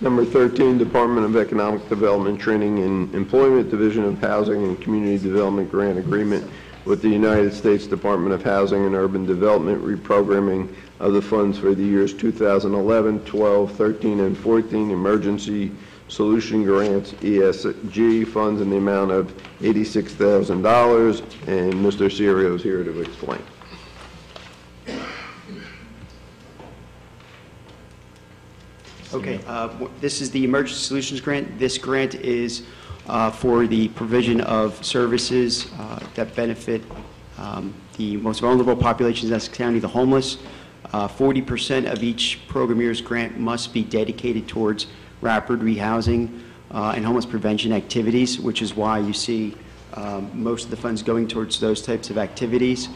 Number 13, Department of Economic Development Training and Employment, Division of Housing and Community Development Grant Agreement with the United States Department of Housing and Urban Development, reprogramming of the funds for the years 2011, 12, 13, and 14 Emergency Solution Grants, ESG funds in the amount of $86,000, and Mr. Serio is here to explain. Okay, this is the Emergency Solutions Grant. This grant is for the provision of services that benefit the most vulnerable populations in Essex County, the homeless. 40% of each program year's grant must be dedicated towards rapid rehousing and homeless prevention activities, which is why you see most of the funds going towards those types of activities.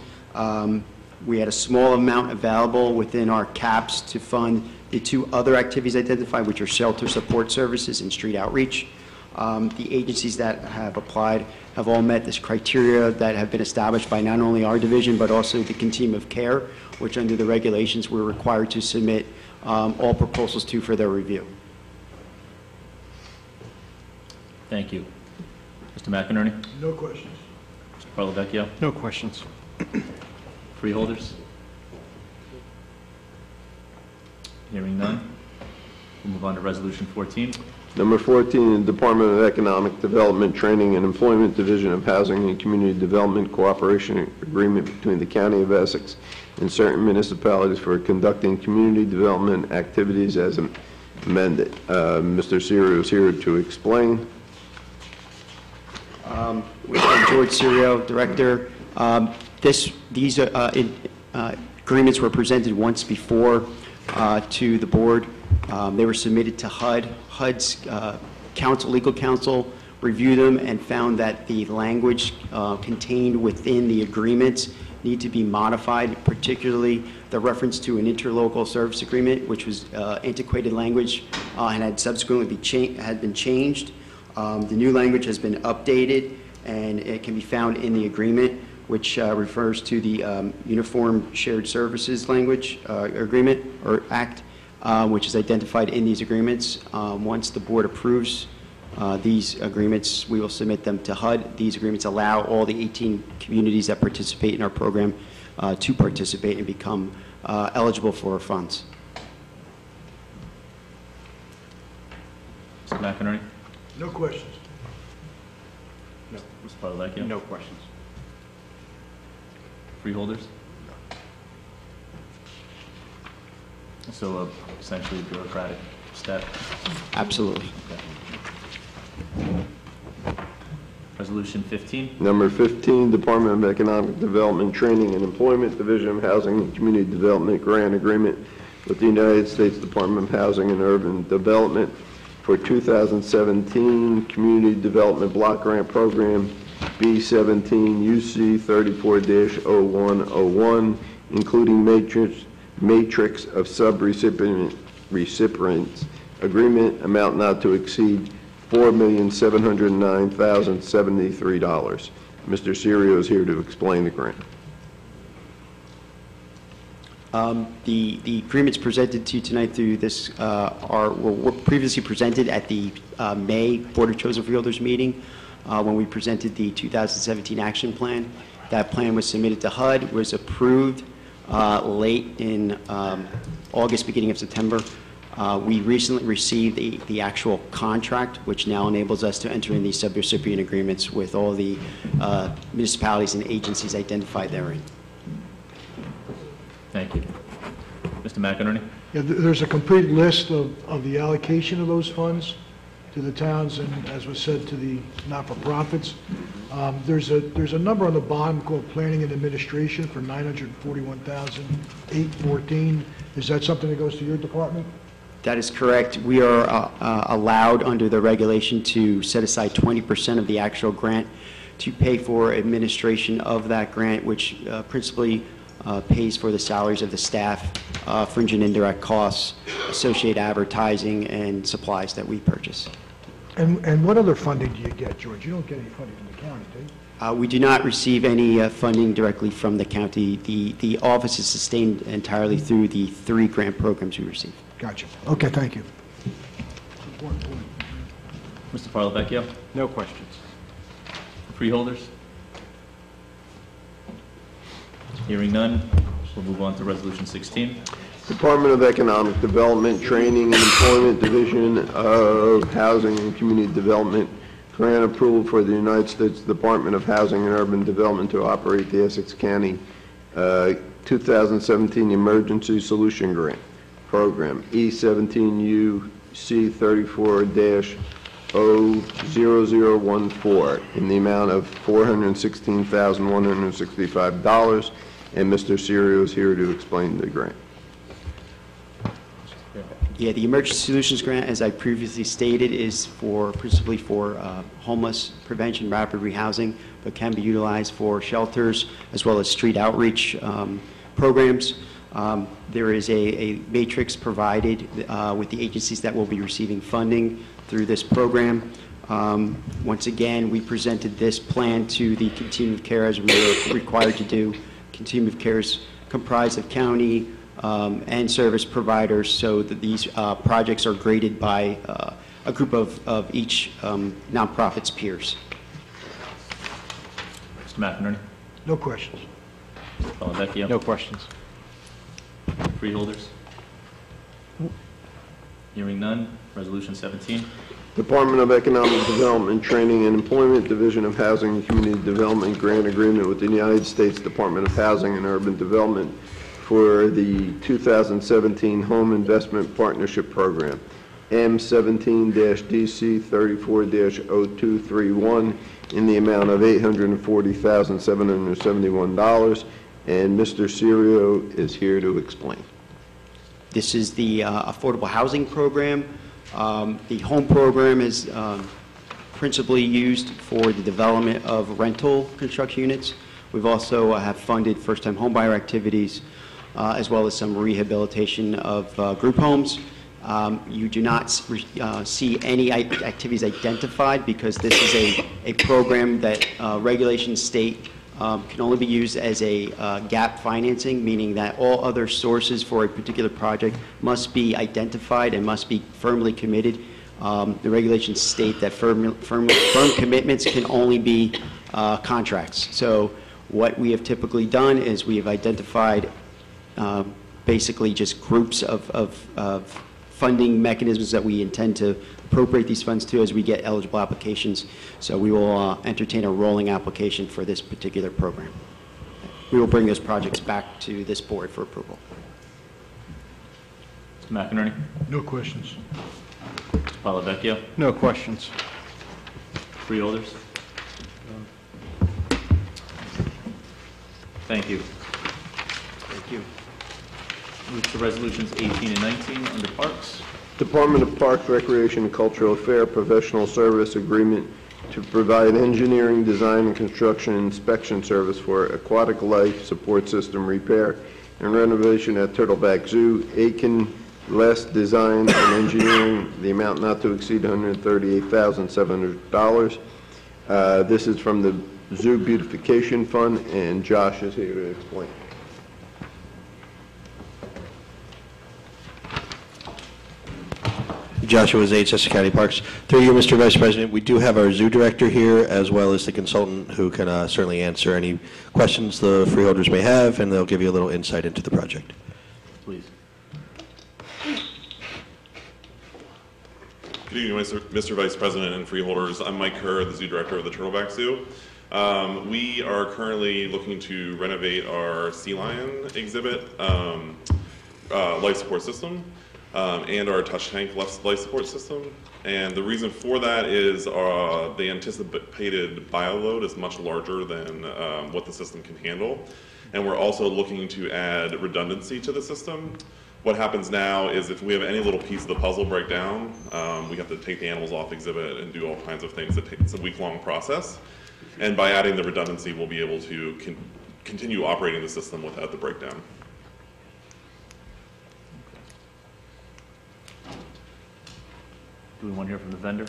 We had a small amount available within our caps to fund the two other activities identified, which are shelter support services and street outreach. The agencies that have applied have all met this criteria that have been established by not only our division, but also the continuum of care, which under the regulations we're required to submit all proposals to for their review. Thank you. Mr. McInerney? No questions. Mr. Parlavecchio? No questions. Freeholders? Hearing none. We'll move on to Resolution 14. Number 14, the Department of Economic Development, Training, and Employment Division of Housing and Community Development Cooperation Agreement between the County of Essex and certain municipalities for conducting community development activities as amended. Mr. SERIO is here to explain. George SERIO, Director. These agreements were presented once before to the board. They were submitted to HUD. HUD's legal counsel reviewed them and found that the language contained within the agreements need to be modified, particularly the reference to an interlocal service agreement, which was antiquated language and had subsequently been changed. The new language has been updated, and it can be found in the agreement, which refers to the Uniform Shared Services Language Agreement, or Act, which is identified in these agreements. Once the board approves these agreements, we will submit them to HUD. These agreements allow all the 18 communities that participate in our program to participate and become eligible for our funds. Mr. McInerney? No questions. No. Mr. Parlavecchio? No questions. Freeholders? So essentially a bureaucratic step? Absolutely. Okay. Resolution 15. Number 15, Department of Economic Development, Training, and Employment Division of Housing and Community Development Grant Agreement with the United States Department of Housing and Urban Development for 2017 Community Development Block Grant Program B17 UC 34-0101, including matrix of sub-recipients agreement, amount not to exceed $4,709,073. Mr. SERIO is here to explain the grant. The agreements presented to you tonight through this were previously presented at the May Board of Chosen Freeholders meeting when we presented the 2017 action plan. That plan was submitted to HUD, was approved late in August, beginning of September. We recently received the actual contract, which now enables us to enter in these subrecipient agreements with all the municipalities and agencies identified therein. Thank you. Mr. McInerney? Yeah, there's a complete list of the allocation of those funds to the towns and, as was said, to the not-for-profits. There's a number on the bottom called Planning and Administration for $941,814. Is that something that goes to your department? That is correct. We are allowed under the regulation to set aside 20% of the actual grant to pay for administration of that grant, which principally pays for the salaries of the staff, fringe and indirect costs, associated advertising, and supplies that we purchase. And what other funding do you get, George? You don't get any funding from the county, do you? We do not receive any funding directly from the county. The office is sustained entirely through the 3 grant programs we receive. Gotcha. Okay, thank you. Mr. Parlavecchio? No questions. Freeholders? Hearing none, we'll move on to Resolution 16. Department of Economic Development, Training, and Employment Division of Housing and Community Development grant approval for the United States Department of Housing and Urban Development to operate the Essex County 2017 Emergency Solution Grant Program, E17UC 34-00014, in the amount of $416,165, and Mr. SERIO is here to explain the grant. Yeah, the Emergency Solutions Grant, as I previously stated, is principally for homeless prevention, rapid rehousing, but can be utilized for shelters as well as street outreach programs. There is a matrix provided with the agencies that will be receiving funding through this program. Once again, we presented this plan to the Continuum of Care as we were required to do. Continuum of Care is comprised of county and service providers, so that these projects are graded by a group of each nonprofit's peers. Mr. McInerney? No questions. Mr. Parlavecchio? No questions. Freeholders? Hearing none. Resolution 17. Department of Economic Development, Training and Employment, Division of Housing and Community Development grant agreement with the United States Department of Housing and Urban Development for the 2017 Home Investment Partnership Program, M17-DC 34-0231, in the amount of $840,771, and Mr. SERIO is here to explain. This is the affordable housing program. The home program is principally used for the development of rental construction units. We've also have funded first-time homebuyer activities, as well as some rehabilitation of group homes. You do not see any activities identified because this is a program that regulations state can only be used as a gap financing, meaning that all other sources for a particular project must be identified and must be firmly committed. The regulations state that firm commitments can only be contracts. So what we have typically done is we have identified basically just groups of funding mechanisms that we intend to appropriate these funds to as we get eligible applications. So we will entertain a rolling application for this particular program. We will bring those projects back to this board for approval. Mr. McInerney? No questions. Mr. Palavecchio? No questions. Freeholders? Thank you. Thank you. Move to resolutions 18 and 19 under Parks. Department of Parks, Recreation, and Cultural Affairs Professional Service Agreement to provide engineering, design, and construction inspection service for aquatic life support system repair and renovation at Turtleback Zoo, Aiken, Less Design and Engineering, the amount not to exceed $138,700. This is from the Zoo Beautification Fund, and Josh is here to explain. Joshua Zaid, Essex County Parks. Through you, Mr. Vice President, we do have our zoo director here, as well as the consultant, who can certainly answer any questions the freeholders may have, and they'll give you a little insight into the project. Please. Good evening, Mr. Vice President and freeholders. I'm Mike Kerr, the zoo director of the Turtleback Zoo. We are currently looking to renovate our sea lion exhibit life support system. And our touch tank life support system. And the reason for that is the anticipated bioload is much larger than what the system can handle. And we're also looking to add redundancy to the system. What happens now is if we have any little piece of the puzzle break down, we have to take the animals off exhibit and do all kinds of things. It's a week-long process. And by adding the redundancy, we'll be able to continue operating the system without the breakdown. Do we want to hear from the vendor?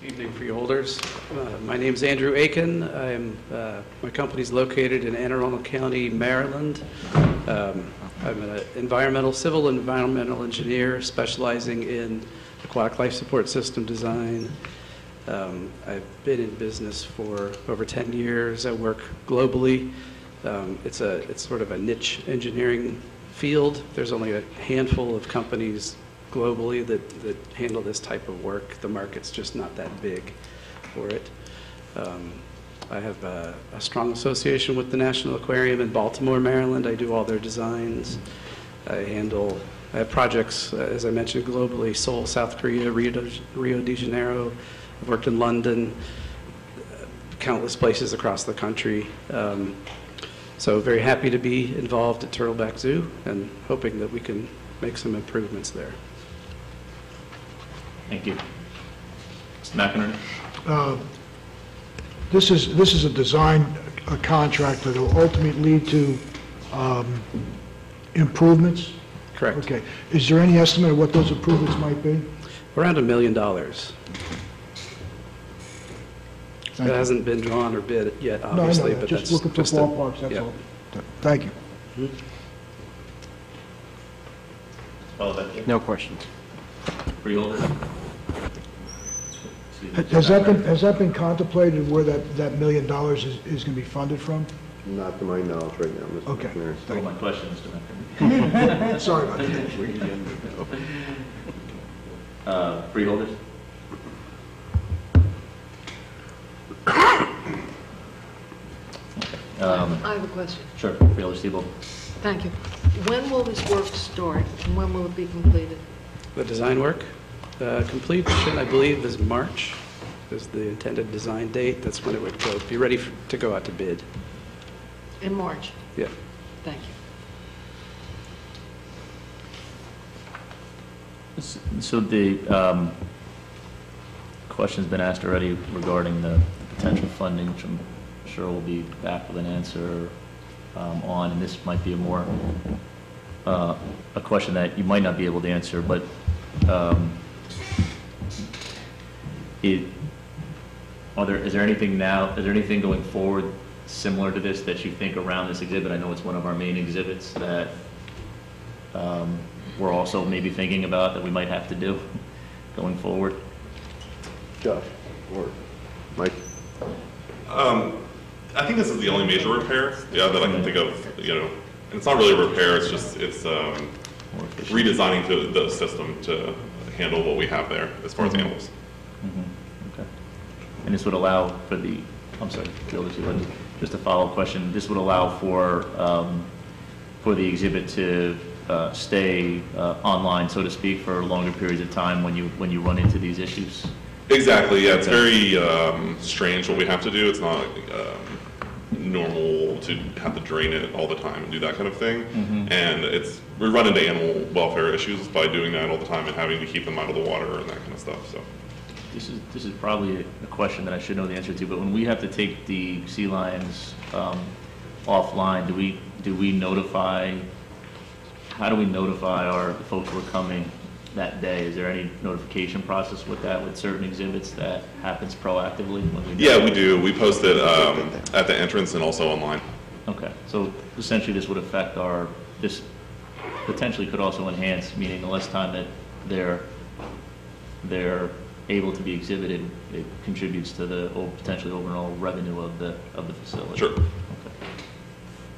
Evening, freeholders. My name is Andrew Aiken. My company's located in Anne Arundel County, Maryland. I'm an civil and environmental engineer specializing in aquatic life support system design. I've been in business for over 10 years. I work globally. It's sort of a niche engineering field. There's only a handful of companies globally that handle this type of work. The market's just not that big for it. I have a strong association with the National Aquarium in Baltimore, Maryland. I do all their designs. I have projects, as I mentioned, globally: Seoul, South Korea, Rio de Janeiro. I've worked in London, countless places across the country. So very happy to be involved at Turtleback Zoo and hoping that we can make some improvements there. Thank you. Mr. McInerney? This is a design contract that will ultimately lead to improvements? Correct. Okay. Is there any estimate of what those improvements might be? Around $1 million. It hasn't been drawn or bid yet, obviously, no, but just that's looking for just ballparks, that's all. Thank you. No questions. Freeholder? Has that been contemplated where that $1 million is going to be funded from? Not to my knowledge right now, Mr. Okay. McInerney. All my questions, Mr. McInerney. Sorry about that. Freeholders? I have a question. Sure, Freeholder Steeble. Thank you. When will this work start, and when will it be completed? The design work, completion, I believe, is March, is the intended design date. That's when it would be ready to go out to bid. In March? Yeah. Thank you. So the question's been asked already regarding the potential funding, which I'm sure we'll be back with an answer on, and this might be a more a question that you might not be able to answer, but is there anything going forward similar to this that you think around this exhibit? I know it's one of our main exhibits that we're also maybe thinking about that we might have to do going forward. Josh or Mike? I think this is the only major repair, that I can think of, and it's not really a repair, it's redesigning the system to handle what we have there as far as animals. Okay. And this would allow for I'm sorry, just a follow-up question. This would allow for the exhibit to stay online, so to speak, for longer periods of time when you run into these issues? Exactly, yeah. It's very strange what we have to do. It's not normal to have to drain it all the time and do that kind of thing. And we run into animal welfare issues by doing that all the time and having to keep them out of the water and that kind of stuff. So this is probably a question that I should know the answer to, but when we have to take the sea lions offline, do we notify? How do we notify our folks who are coming that day? Is there any notification process with that, with certain exhibits that happens proactively? Yeah, we do. We post it at the entrance and also online. Okay, so essentially this would affect this potentially could also enhance, meaning the less time that they're able to be exhibited, it contributes to the potentially overall revenue of the facility. Sure. Okay.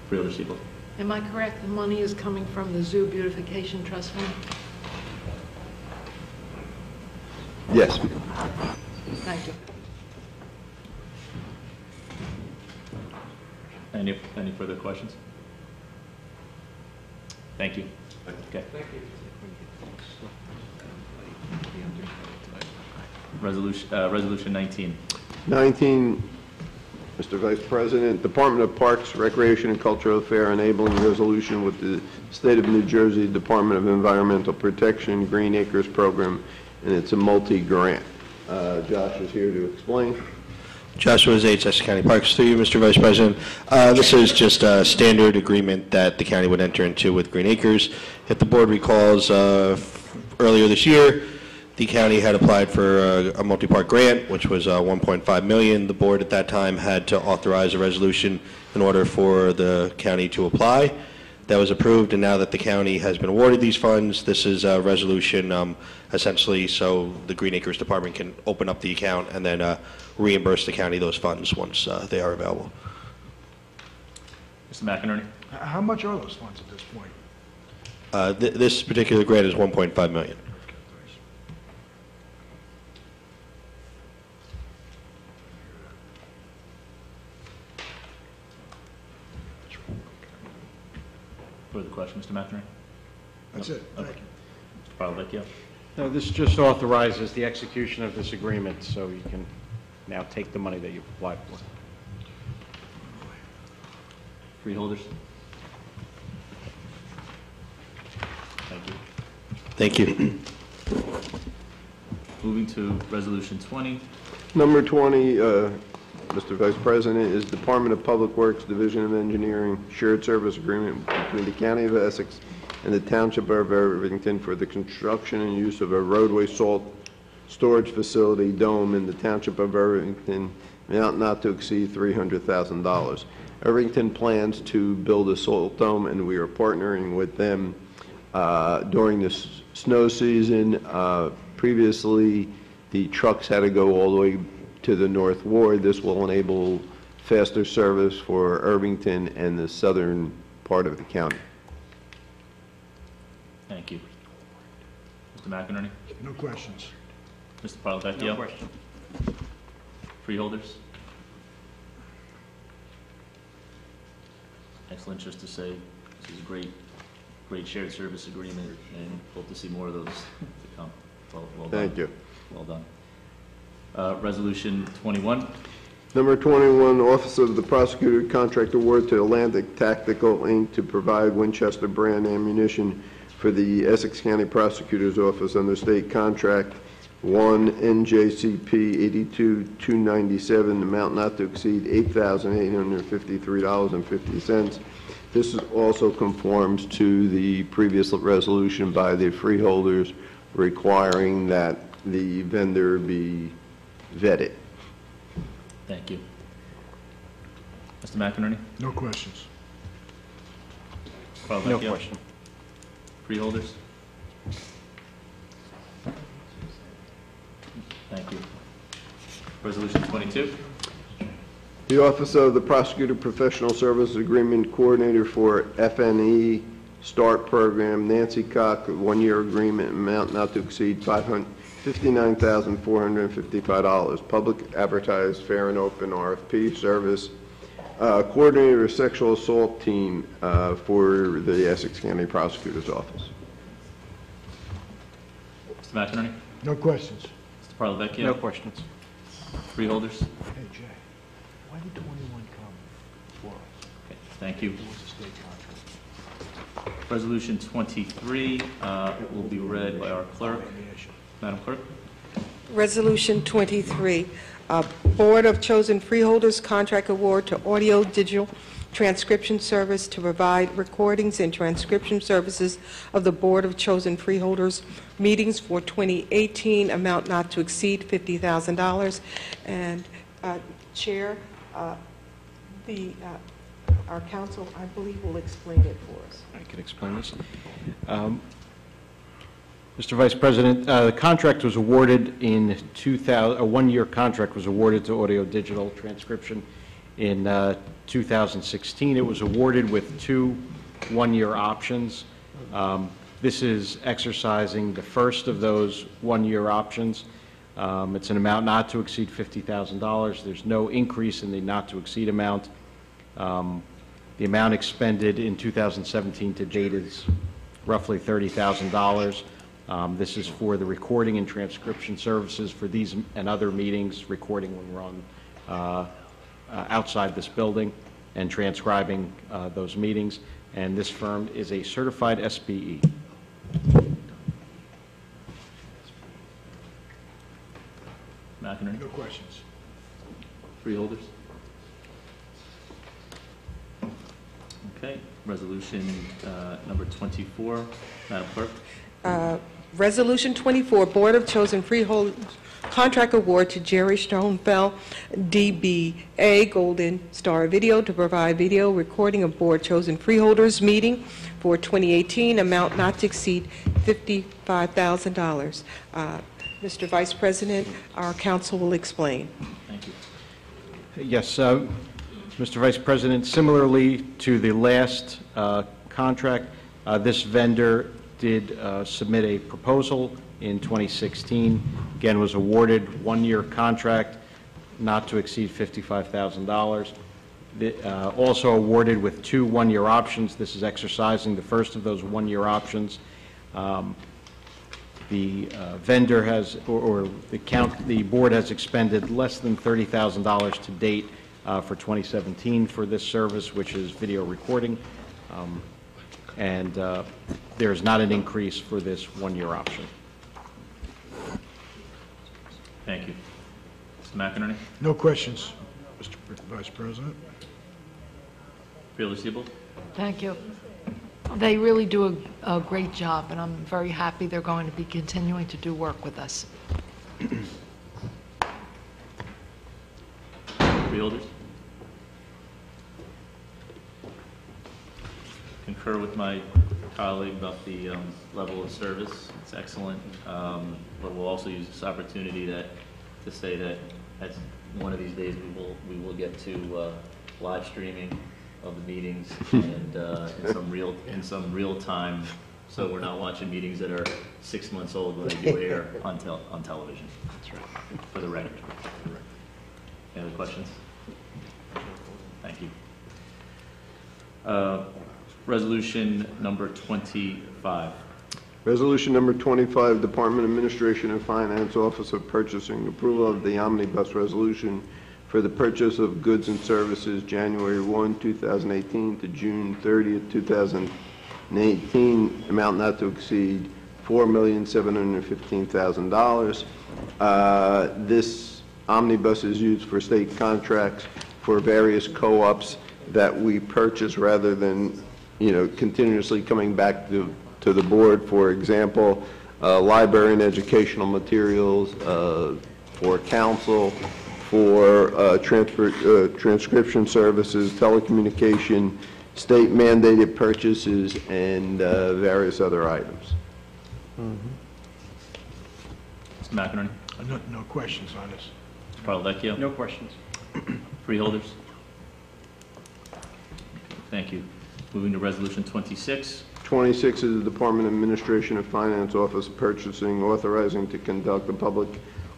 Freeholder Steeple. Am I correct, the money is coming from the Zoo Beautification Trust Fund? Yes. Thank you. Any further questions? Thank you. Okay. Thank you. Resolution 19. 19, Mr. Vice President, Department of Parks, Recreation, and Cultural Affairs enabling resolution with the State of New Jersey Department of Environmental Protection Green Acres Program, and it's a multi-grant. Josh is here to explain. Joshua Zates, Essex County Parks, through you, Mr. Vice President. This is just a standard agreement that the county would enter into with Green Acres. If the board recalls, earlier this year, the county had applied for a multi-part grant, which was $1.5 million. The board at that time had to authorize a resolution in order for the county to apply. That was approved, and now that the county has been awarded these funds, this is a resolution essentially so the Green Acres Department can open up the account and then reimburse the county those funds once they are available. Mr. McInerney? How much are those funds at this point? This particular grant is $1.5 million. Further question, Mr. McInerney? That's it. Thank you. Mr. Pavlicchio? No, this just authorizes the execution of this agreement, so you can now take the money that you've applied for. Freeholders? Thank you. Thank you. Moving to Resolution 20. Number 20, Mr. Vice President, is Department of Public Works, Division of Engineering, shared service agreement between the County of Essex and the Township of Irvington for the construction and use of a roadway salt storage facility dome in the Township of Irvington, amount not to exceed $300,000. Irvington plans to build a salt dome, and we are partnering with them during this snow season. Previously, the trucks had to go all the way to the North Ward. This will enable faster service for Irvington and the southern part of the county. Thank you. Mr. McInerney? No questions. Mr. Parlavecchio? No question. Freeholders? Excellent. Just to say, this is a great shared service agreement, and hope to see more of those to come. Well done. Thank you. Well done. Resolution 21. Number 21, Office of the Prosecutor Contract Award to Atlantic Tactical, Inc. to provide Winchester brand ammunition for the Essex County Prosecutor's Office under State Contract 1 NJCP 82297, amount not to exceed $8,853.50. This also conforms to the previous resolution by the freeholders requiring that the vendor be vetted. Thank you. Mr. McInerney? No questions. Parlavecchio? No question. Freeholders? Thank you. Resolution 22. The Office of the Prosecutor Professional Services Agreement Coordinator for FNE START Program, Nancy Cock, one-year agreement, amount not to exceed $59,455. Public advertised, fair and open RFP service. Coordinator Sexual Assault Team for the Essex County Prosecutor's Office. Mr. McInerney? No questions. Mr. Parlavecchio? No questions. Freeholders? Hey, Jay, why did 21 come for us? Okay, thank you. It was a state contract. Resolution 23 will be read by our clerk. Madam Clerk? Resolution 23, Board of Chosen Freeholders Contract Award to Audio Digital Transcription Service to provide recordings and transcription services of the Board of Chosen Freeholders meetings for 2018, amount not to exceed $50,000. And Chair, our counsel, I believe, will explain it for us. I can explain this. Mr. Vice President, the contract was awarded in 2000, a one-year contract was awarded to Audio Digital Transcription in 2016. It was awarded with 2 one-year options. This is exercising the first of those one-year options. It's an amount not to exceed $50,000. There's no increase in the not to exceed amount. The amount expended in 2017 to date is roughly $30,000. This is for the recording and transcription services for these and other meetings, recording when we're on outside this building and transcribing those meetings. And this firm is a certified SBE. McInerney? No questions. Freeholders? Okay. Resolution number 24. Madam Clerk? Resolution 24, Board of Chosen Freeholders Contract Award to Jerry Stonefeld, DBA Golden Star Video to provide video recording of Board Chosen Freeholders meeting for 2018, amount not to exceed $55,000. Mr. Vice President, our counsel will explain. Thank you. Yes, Mr. Vice President, similarly to the last contract, this vendor did submit a proposal in 2016. Again, was awarded one-year contract not to exceed $55,000. Also awarded with 2 one-year options. This is exercising the first of those one-year options. The vendor has, or the board has expended less than $30,000 to date for 2017 for this service, which is video recording. And there is not an increase for this one-year option. Thank you. Mr. McInerney? No questions, Mr. Vice President. Freeholder-Siebel? Thank you. They really do a great job, and I'm very happy they're going to be continuing to do work with us. Freeholders? Concur with my colleague about the level of service. It's excellent. But we'll also use this opportunity to say that one of these days we will get to live streaming of the meetings and in some real time So we're not watching meetings that are 6 months old when they do air on television. That's right. For the record. Any other questions? Thank you. Resolution number 25. Resolution number 25, Department of Administration and Finance, Office of Purchasing, approval of the omnibus resolution for the purchase of goods and services January 1, 2018 to June 30, 2018, amount not to exceed $4,715,000. This omnibus is used for state contracts for various co-ops that we purchase rather than, continuously coming back to the board. For example, library and educational materials, for council, for transcription services, telecommunication, state mandated purchases, and various other items. Mr. McInerney? No questions on this. Mr. Parlavecchio? No questions. Freeholders? Thank you. Moving to Resolution 26. 26 is the Department of Administration and Finance, Office of Purchasing, authorizing to conduct a public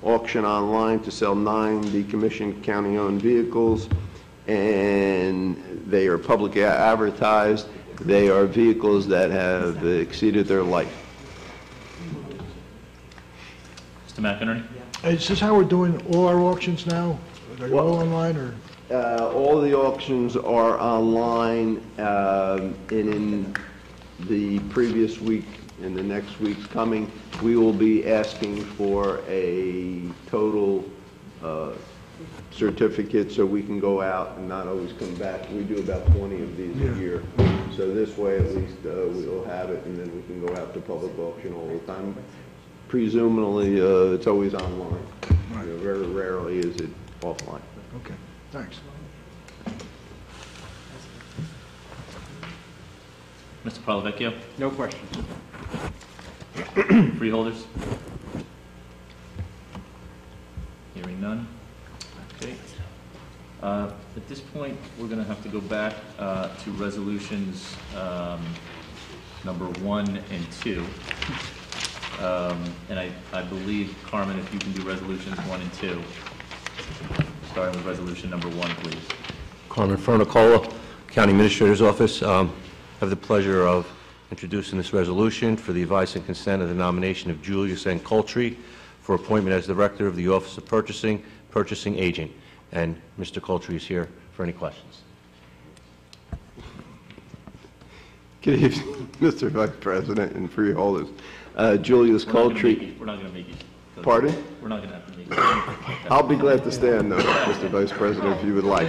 auction online to sell 9 decommissioned county-owned vehicles, and they are publicly advertised. They are vehicles that have exceeded their life. Mr. McInerney? Is this how we're doing all our auctions now? Are they all online, or? All the auctions are online, and in the previous week and the next week's coming, we will be asking for a total certificate so we can go out and not always come back. We do about 20 of these a year. So this way at least we'll have it, and then we can go out to public auction all the time. Presumably it's always online. Very rarely is it offline. Okay, thanks. Mr. Parlavecchio? No questions. Freeholders? Hearing none. Okay. At this point, we're going to have to go back to resolutions number 1 and 2. And I believe, Carmen, if you can do resolutions 1 and 2. Starting with resolution number 1, please. Carmen Fernicola, County Administrator's Office. I have the pleasure of introducing this resolution for the advice and consent of the nomination of Julius N. Coltree for appointment as Director of the Office of Purchasing, Purchasing Agent. And Mr. Coltree is here for any questions. Good evening, Mr. Vice President and freeholders. Julius Coltree. We're not going to make you. Pardon? We're not going to have to make you. I'll be glad to stand, though, Mr. Vice President, if you would like.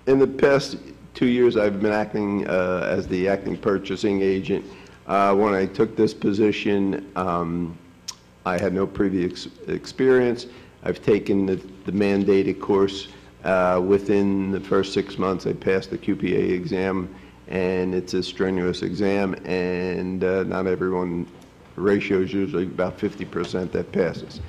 In the past 2 years, I've been acting as the acting purchasing agent. When I took this position, I had no previous experience. I've taken the mandated course. Within the first 6 months, I passed the QPA exam, and it's a strenuous exam, and not everyone, the ratio is usually about 50% that passes.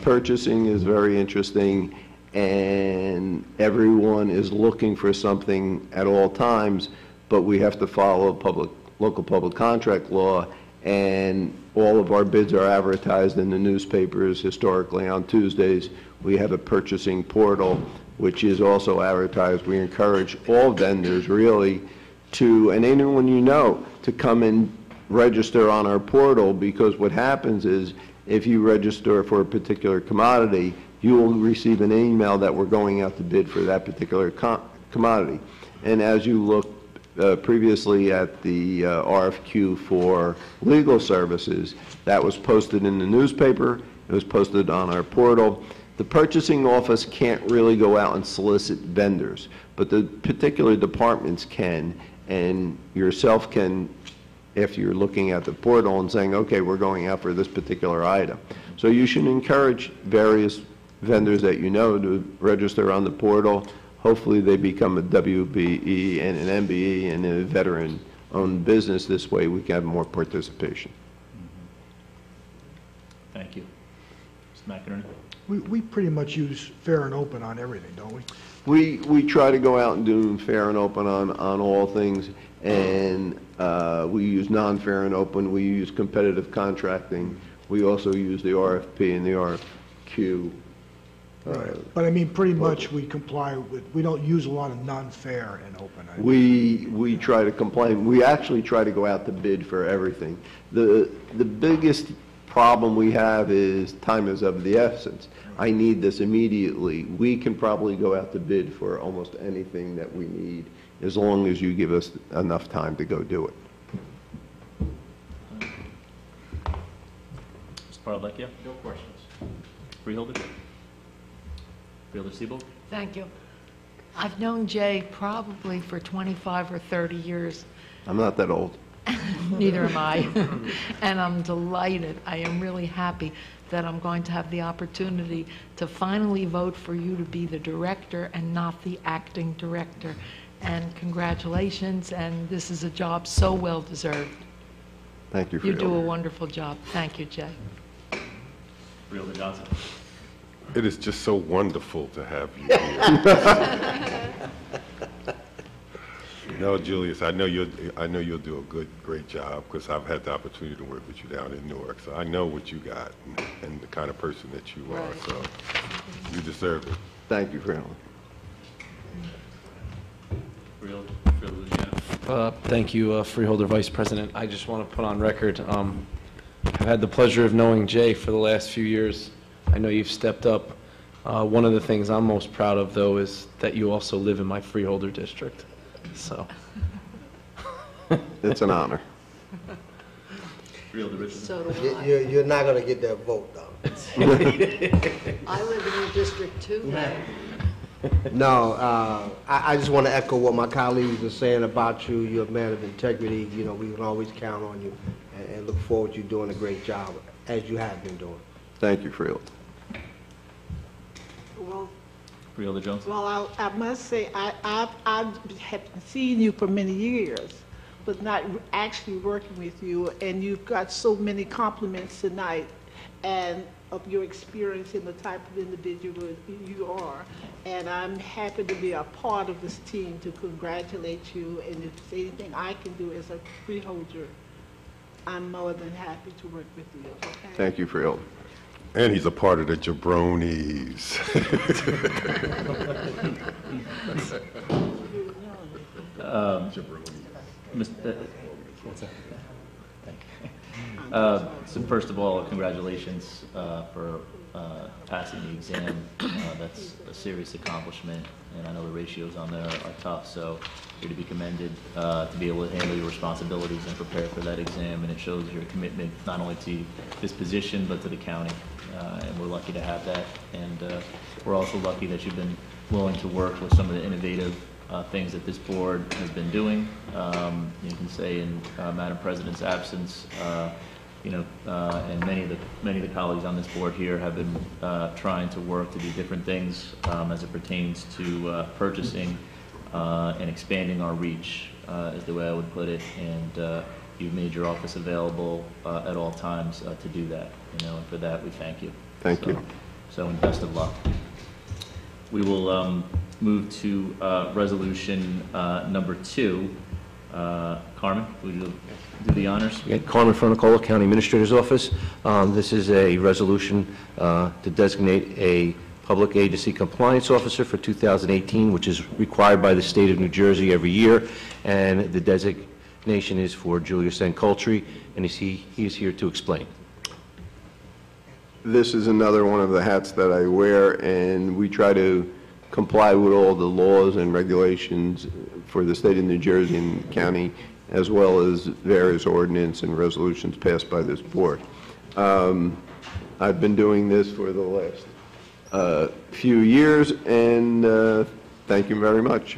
Purchasing is very interesting, and everyone is looking for something at all times, but we have to follow local public contract law, and all of our bids are advertised in the newspapers historically on Tuesdays. We have a purchasing portal, which is also advertised. We encourage all vendors, really, and anyone you know, to come and register on our portal, because what happens is if you register for a particular commodity, you will receive an email that we're going out to bid for that particular commodity. And as you look previously at the RFQ for legal services, that was posted in the newspaper, it was posted on our portal. The purchasing office can't really go out and solicit vendors, but the particular departments can, and yourself can, after you're looking at the portal and saying, okay, we're going out for this particular item. So you should encourage various vendors that you know to register on the portal. Hopefully they become a WBE and an MBE and a veteran-owned business. This way we can have more participation. Thank you. Mr. McInerney? We pretty much use fair and open on everything, don't we? We try to go out and do fair and open on all things, and we use non-fair and open. We use competitive contracting. We also use the RFP and the RFQ. But I mean, pretty much we comply with, we don't use a lot of non-fair and open. We try to comply. We actually try to go out to bid for everything. The biggest problem we have is time is of the essence. I need this immediately. We can probably go out to bid for almost anything that we need as long as you give us enough time to go do it. Mr. Parlavecchia? No questions. Freeholder? Freeholder Siebel? Thank you. I've known Jay probably for 25 or 30 years. I'm not that old. Neither am I. And I'm delighted. I am really happy that I'm going to have the opportunity to finally vote for you to be the director and not the acting director. And congratulations, and this is a job so well deserved. Thank you for You do a wonderful job. Thank you, Jay. Freeholder Johnson? It is just so wonderful to have you here. No, Julius, I know you'll do a great job because I've had the opportunity to work with you down in Newark, so I know what you got and the kind of person that you are. So you deserve it. Thank you, Freeholder. Freeholder Luciano? Thank you, Freeholder Vice President. I just want to put on record, I've had the pleasure of knowing Jay for the last few years. I know you've stepped up. One of the things I'm most proud of, though, is that you also live in my Freeholder district. So it's an honor. Freeholder Richardson? So do I. You're not going to get that vote, though. I live in your district too, man. No, I just want to echo what my colleagues are saying about you. You're a man of integrity. You know, we can always count on you and look forward to you doing a great job, as you have been doing. Thank you, Freeholder. Well, Freeholder Jones? well, I must say, I've seen you for many years, but not actually working with you, and you've got so many compliments tonight, and of your experience and the type of individual you are. And I'm happy to be a part of this team to congratulate you, and if there's anything I can do as a freeholder, I'm more than happy to work with you, okay? Thank you, Freeholder. And he's a part of the jabronis. What's that? So first of all, congratulations for passing the exam. That's a serious accomplishment, and I know the ratios on there are tough, so you're to be commended to be able to handle your responsibilities and prepare for that exam, and it shows your commitment not only to this position but to the county, and we're lucky to have that, and we're also lucky that you've been willing to work with some of the innovative things that this board has been doing. You can say in Madam President's absence, you know, and many of the colleagues on this board here have been trying to work to do different things as it pertains to purchasing and expanding our reach, is the way I would put it. And you've made your office available at all times to do that. You know, and for that we thank you. Thank you. So, and best of luck. We will move to resolution number 2. Carmen, would you do the honors? Yeah, Carmen Fronicola, County Administrator's Office. This is a resolution to designate a Public Agency Compliance Officer for 2018, which is required by the state of New Jersey every year, and the designation is for Julius N. Coultry, and he is here to explain. This is another one of the hats that I wear, and we try to comply with all the laws and regulations for the state of New Jersey and county, as well as various ordinance and resolutions passed by this board. I've been doing this for the last few years, and thank you very much.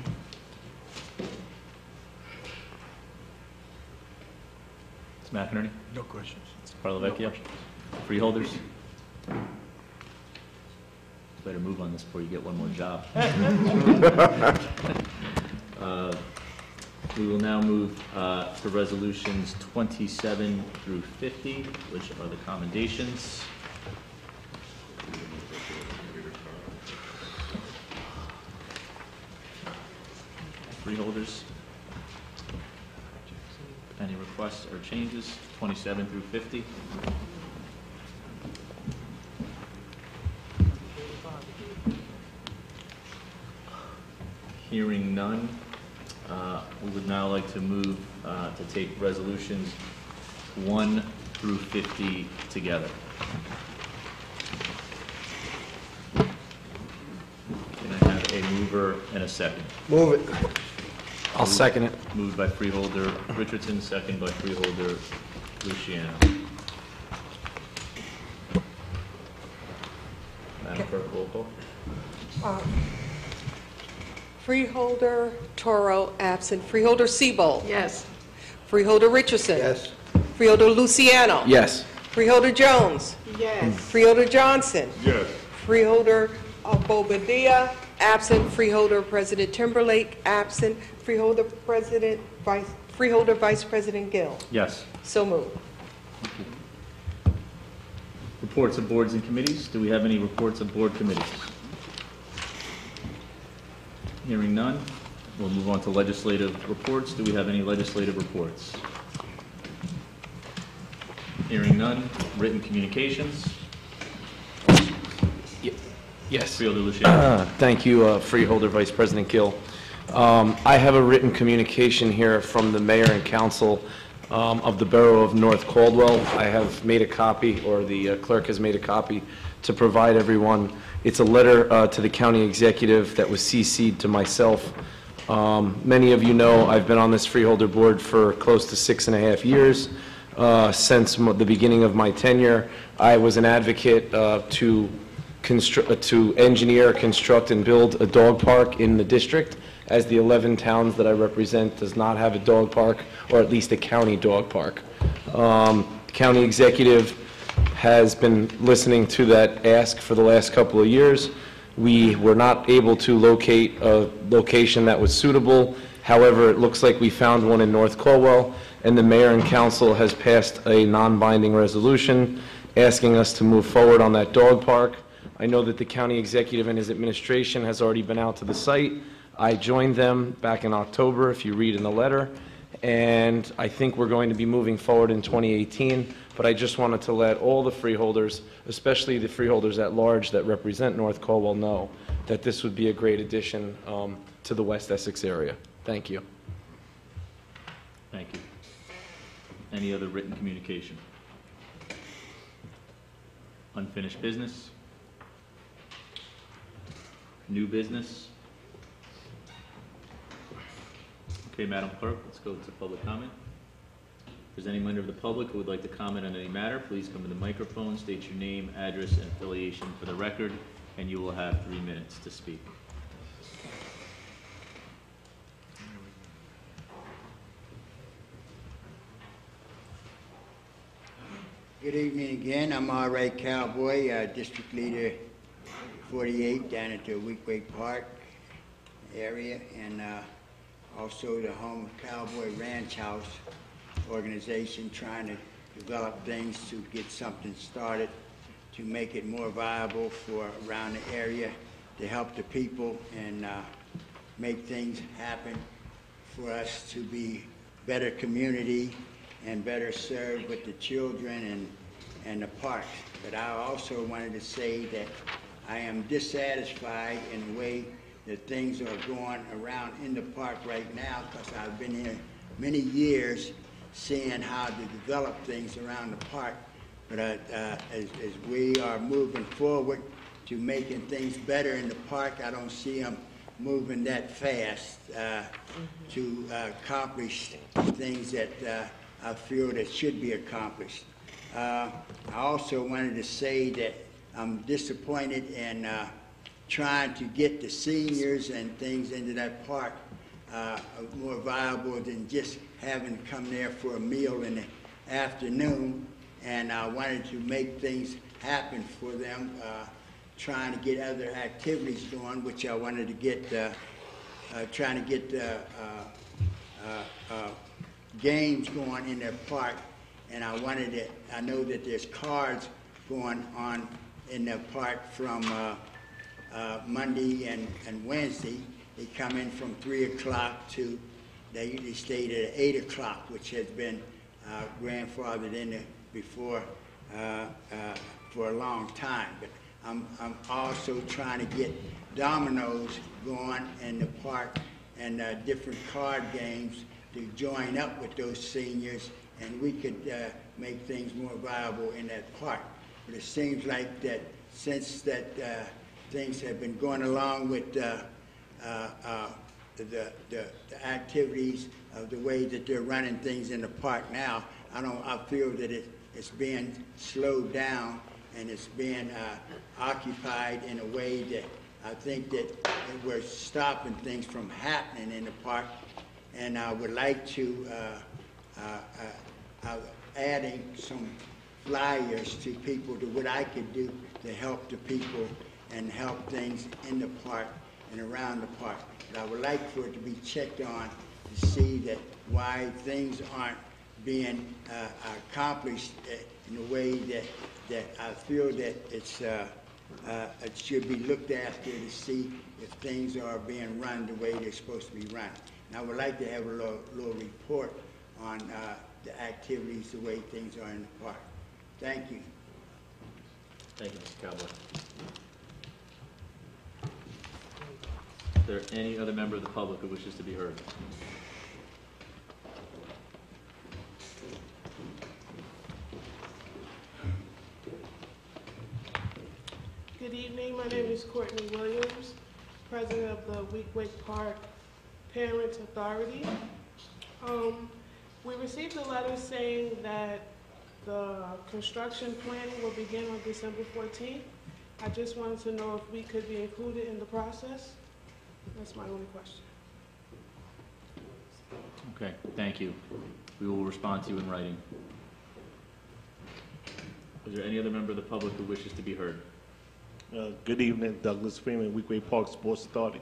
Ms. McInerney? No questions. Mr. Parlavecchia? Freeholders? Better move on this before you get one more job. We will now move to resolutions 27 through 50, which are the commendations. freeholders? Any requests or changes? 27 through 50? Hearing none, we would now like to move to take resolutions 1 through 50 together. Can I have a mover and a second? Move it. I'll second it. Moved by Freeholder Richardson, second by Freeholder Luciano. Madam Clerk, roll call. Freeholder Toro, absent. Freeholder Siebold. Yes. Freeholder Richardson. Yes. Freeholder Luciano. Yes. Freeholder Jones. Yes. Freeholder Johnson. Yes. Freeholder Bobadilla, absent. Freeholder President Timberlake, absent. Freeholder Vice President Gill. Yes. So moved. Reports of boards and committees. Do we have any reports of board committees? Hearing none, we'll move on to legislative reports. Do we have any legislative reports? Hearing none, written communications. Yes. Freeholder Luciano. Thank you, Freeholder Vice President Gill. I have a written communication here from the mayor and council of the Borough of North Caldwell. I have made a copy, or the clerk has made a copy, to provide everyone. It's a letter to the county executive that was CC'd to myself. Many of you know I've been on this freeholder board for close to 6.5 years. Since the beginning of my tenure, I was an advocate to engineer, construct, and build a dog park in the district, as the 11 towns that I represent does not have a dog park, or at least a county dog park. The county executive has been listening to that ask for the last couple of years. We were not able to locate a location that was suitable. However, it looks like we found one in North Caldwell, and the mayor and council has passed a non-binding resolution asking us to move forward on that dog park. I know that the county executive and his administration has already been out to the site. I joined them back in October, if you read in the letter, and I think we're going to be moving forward in 2018, but I just wanted to let all the freeholders, especially the freeholders at large that represent North Caldwell, know that this would be a great addition to the West Essex area. Thank you. Thank you. Any other written communication? Unfinished business? New business? Okay, Madam Clerk, let's go to public comment. If there's any member of the public who would like to comment on any matter, please come to the microphone, state your name, address, and affiliation for the record, and you will have 3 minutes to speak. Good evening again. I'm R.A. Cowboy, District Leader 48 down at the Weequahic Park area, and also the home of Cowboy Ranch House organization, trying to develop things to get something started to make it more viable for around the area, to help the people and make things happen for us to be better community and better served with the children and the parks. But I also wanted to say that I am dissatisfied in the way that things are going around in the park right now, because I've been here many years seeing how to develop things around the park. But as we are moving forward to making things better in the park, I don't see them moving that fast to accomplish things that I feel that should be accomplished. I also wanted to say that I'm disappointed in trying to get the seniors and things into that park more viable than just having to come there for a meal in the afternoon. And I wanted to make things happen for them, trying to get other activities going, which I wanted to get, trying to get games going in their park. And I wanted to, I know that there's cards going on in the park from Monday and Wednesday. they come in from 3 o'clock to, they usually stayed at 8 o'clock, which has been grandfathered in there before for a long time. But I'm also trying to get dominoes going in the park and different card games to join up with those seniors, and we could make things more viable in that park. But it seems like that since that things have been going along with the activities of the way that they're running things in the park now, I feel that it's being slowed down and it's being occupied in a way that I think that we're stopping things from happening in the park. And I would like to adding some flyers to people to what I could do to help the people and help things in the park and around the park. But I would like for it to be checked on to see that why things aren't being accomplished in a way that I feel that it's it should be looked after to see if things are being run the way they're supposed to be run. And I would like to have a little report on the activities, the way things are in the park. Thank you. Thank you, Mr. Cowboy. Is there any other member of the public who wishes to be heard? Good evening. My name is Courtney Williams, president of the Weequahic Park Parents Authority. We received a letter saying that the construction planning will begin on December 14th. I just wanted to know if we could be included in the process. That's my only question. Okay, thank you. We will respond to you in writing. Is there any other member of the public who wishes to be heard? Good evening, Douglas Freeman, Weequahic Park Sports Authority.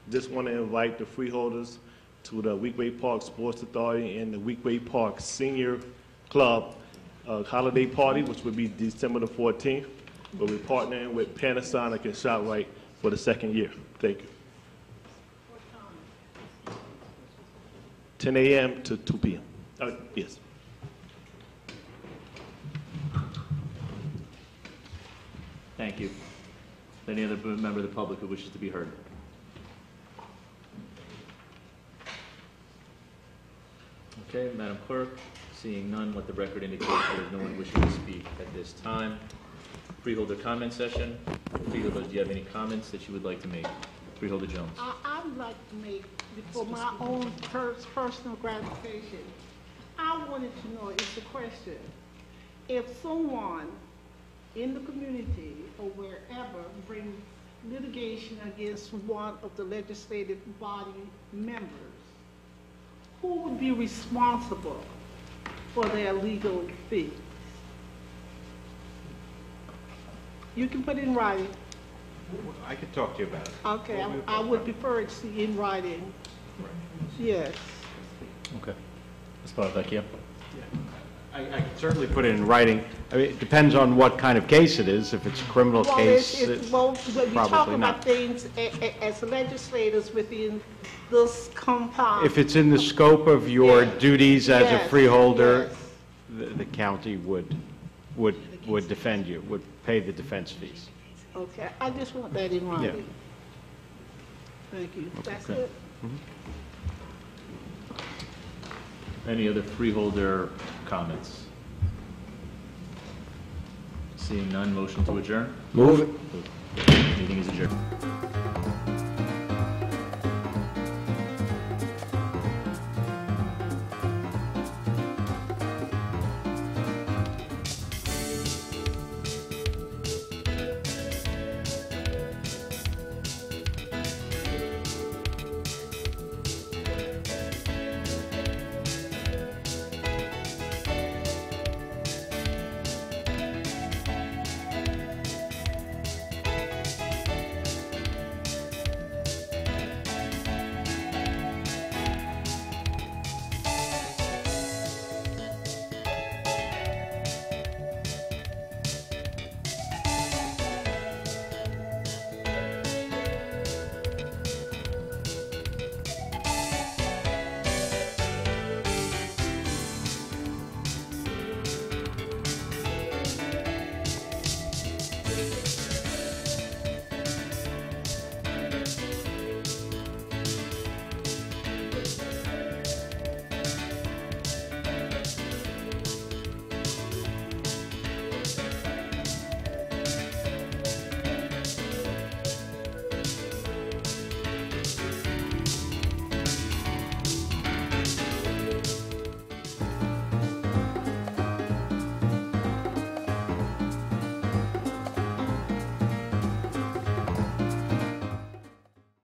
Just want to invite the freeholders to the Weequahic Park Sports Authority and the Weequahic Park Senior Club holiday party, which will be December the 14th. We'll be partnering with Panasonic and ShopRite for the second year. Thank you. 10 a.m. to 2 p.m. Yes. Thank you. Any other member of the public who wishes to be heard? Okay, Madam Clerk, seeing none, let the record indicate there is no one wishing to speak at this time. Freeholder comment session. Freeholder, do you have any comments that you would like to make? Freeholder Jones. I would like to make, for my own personal gratification, I wanted to know, it's a question, if someone in the community or wherever brings litigation against one of the legislative body members, who would be responsible for their legal fees? You can put it in writing. I could talk to you about it. Okay, I would prefer to see in writing. Yes. Okay. Ms. Vecchia. I can certainly put it in writing. I mean, it depends on what kind of case it is. If it's a criminal case, Well, we talk probably about not. things as legislators within this compound. If it's in the scope of your duties as a Yes, freeholder, yes. the county would defend you, would pay the defense fees. Okay, I just want that in writing. Thank you. That's Okay. it. Any other freeholder comments? Seeing none, motion to adjourn? Move it. Meeting is adjourned.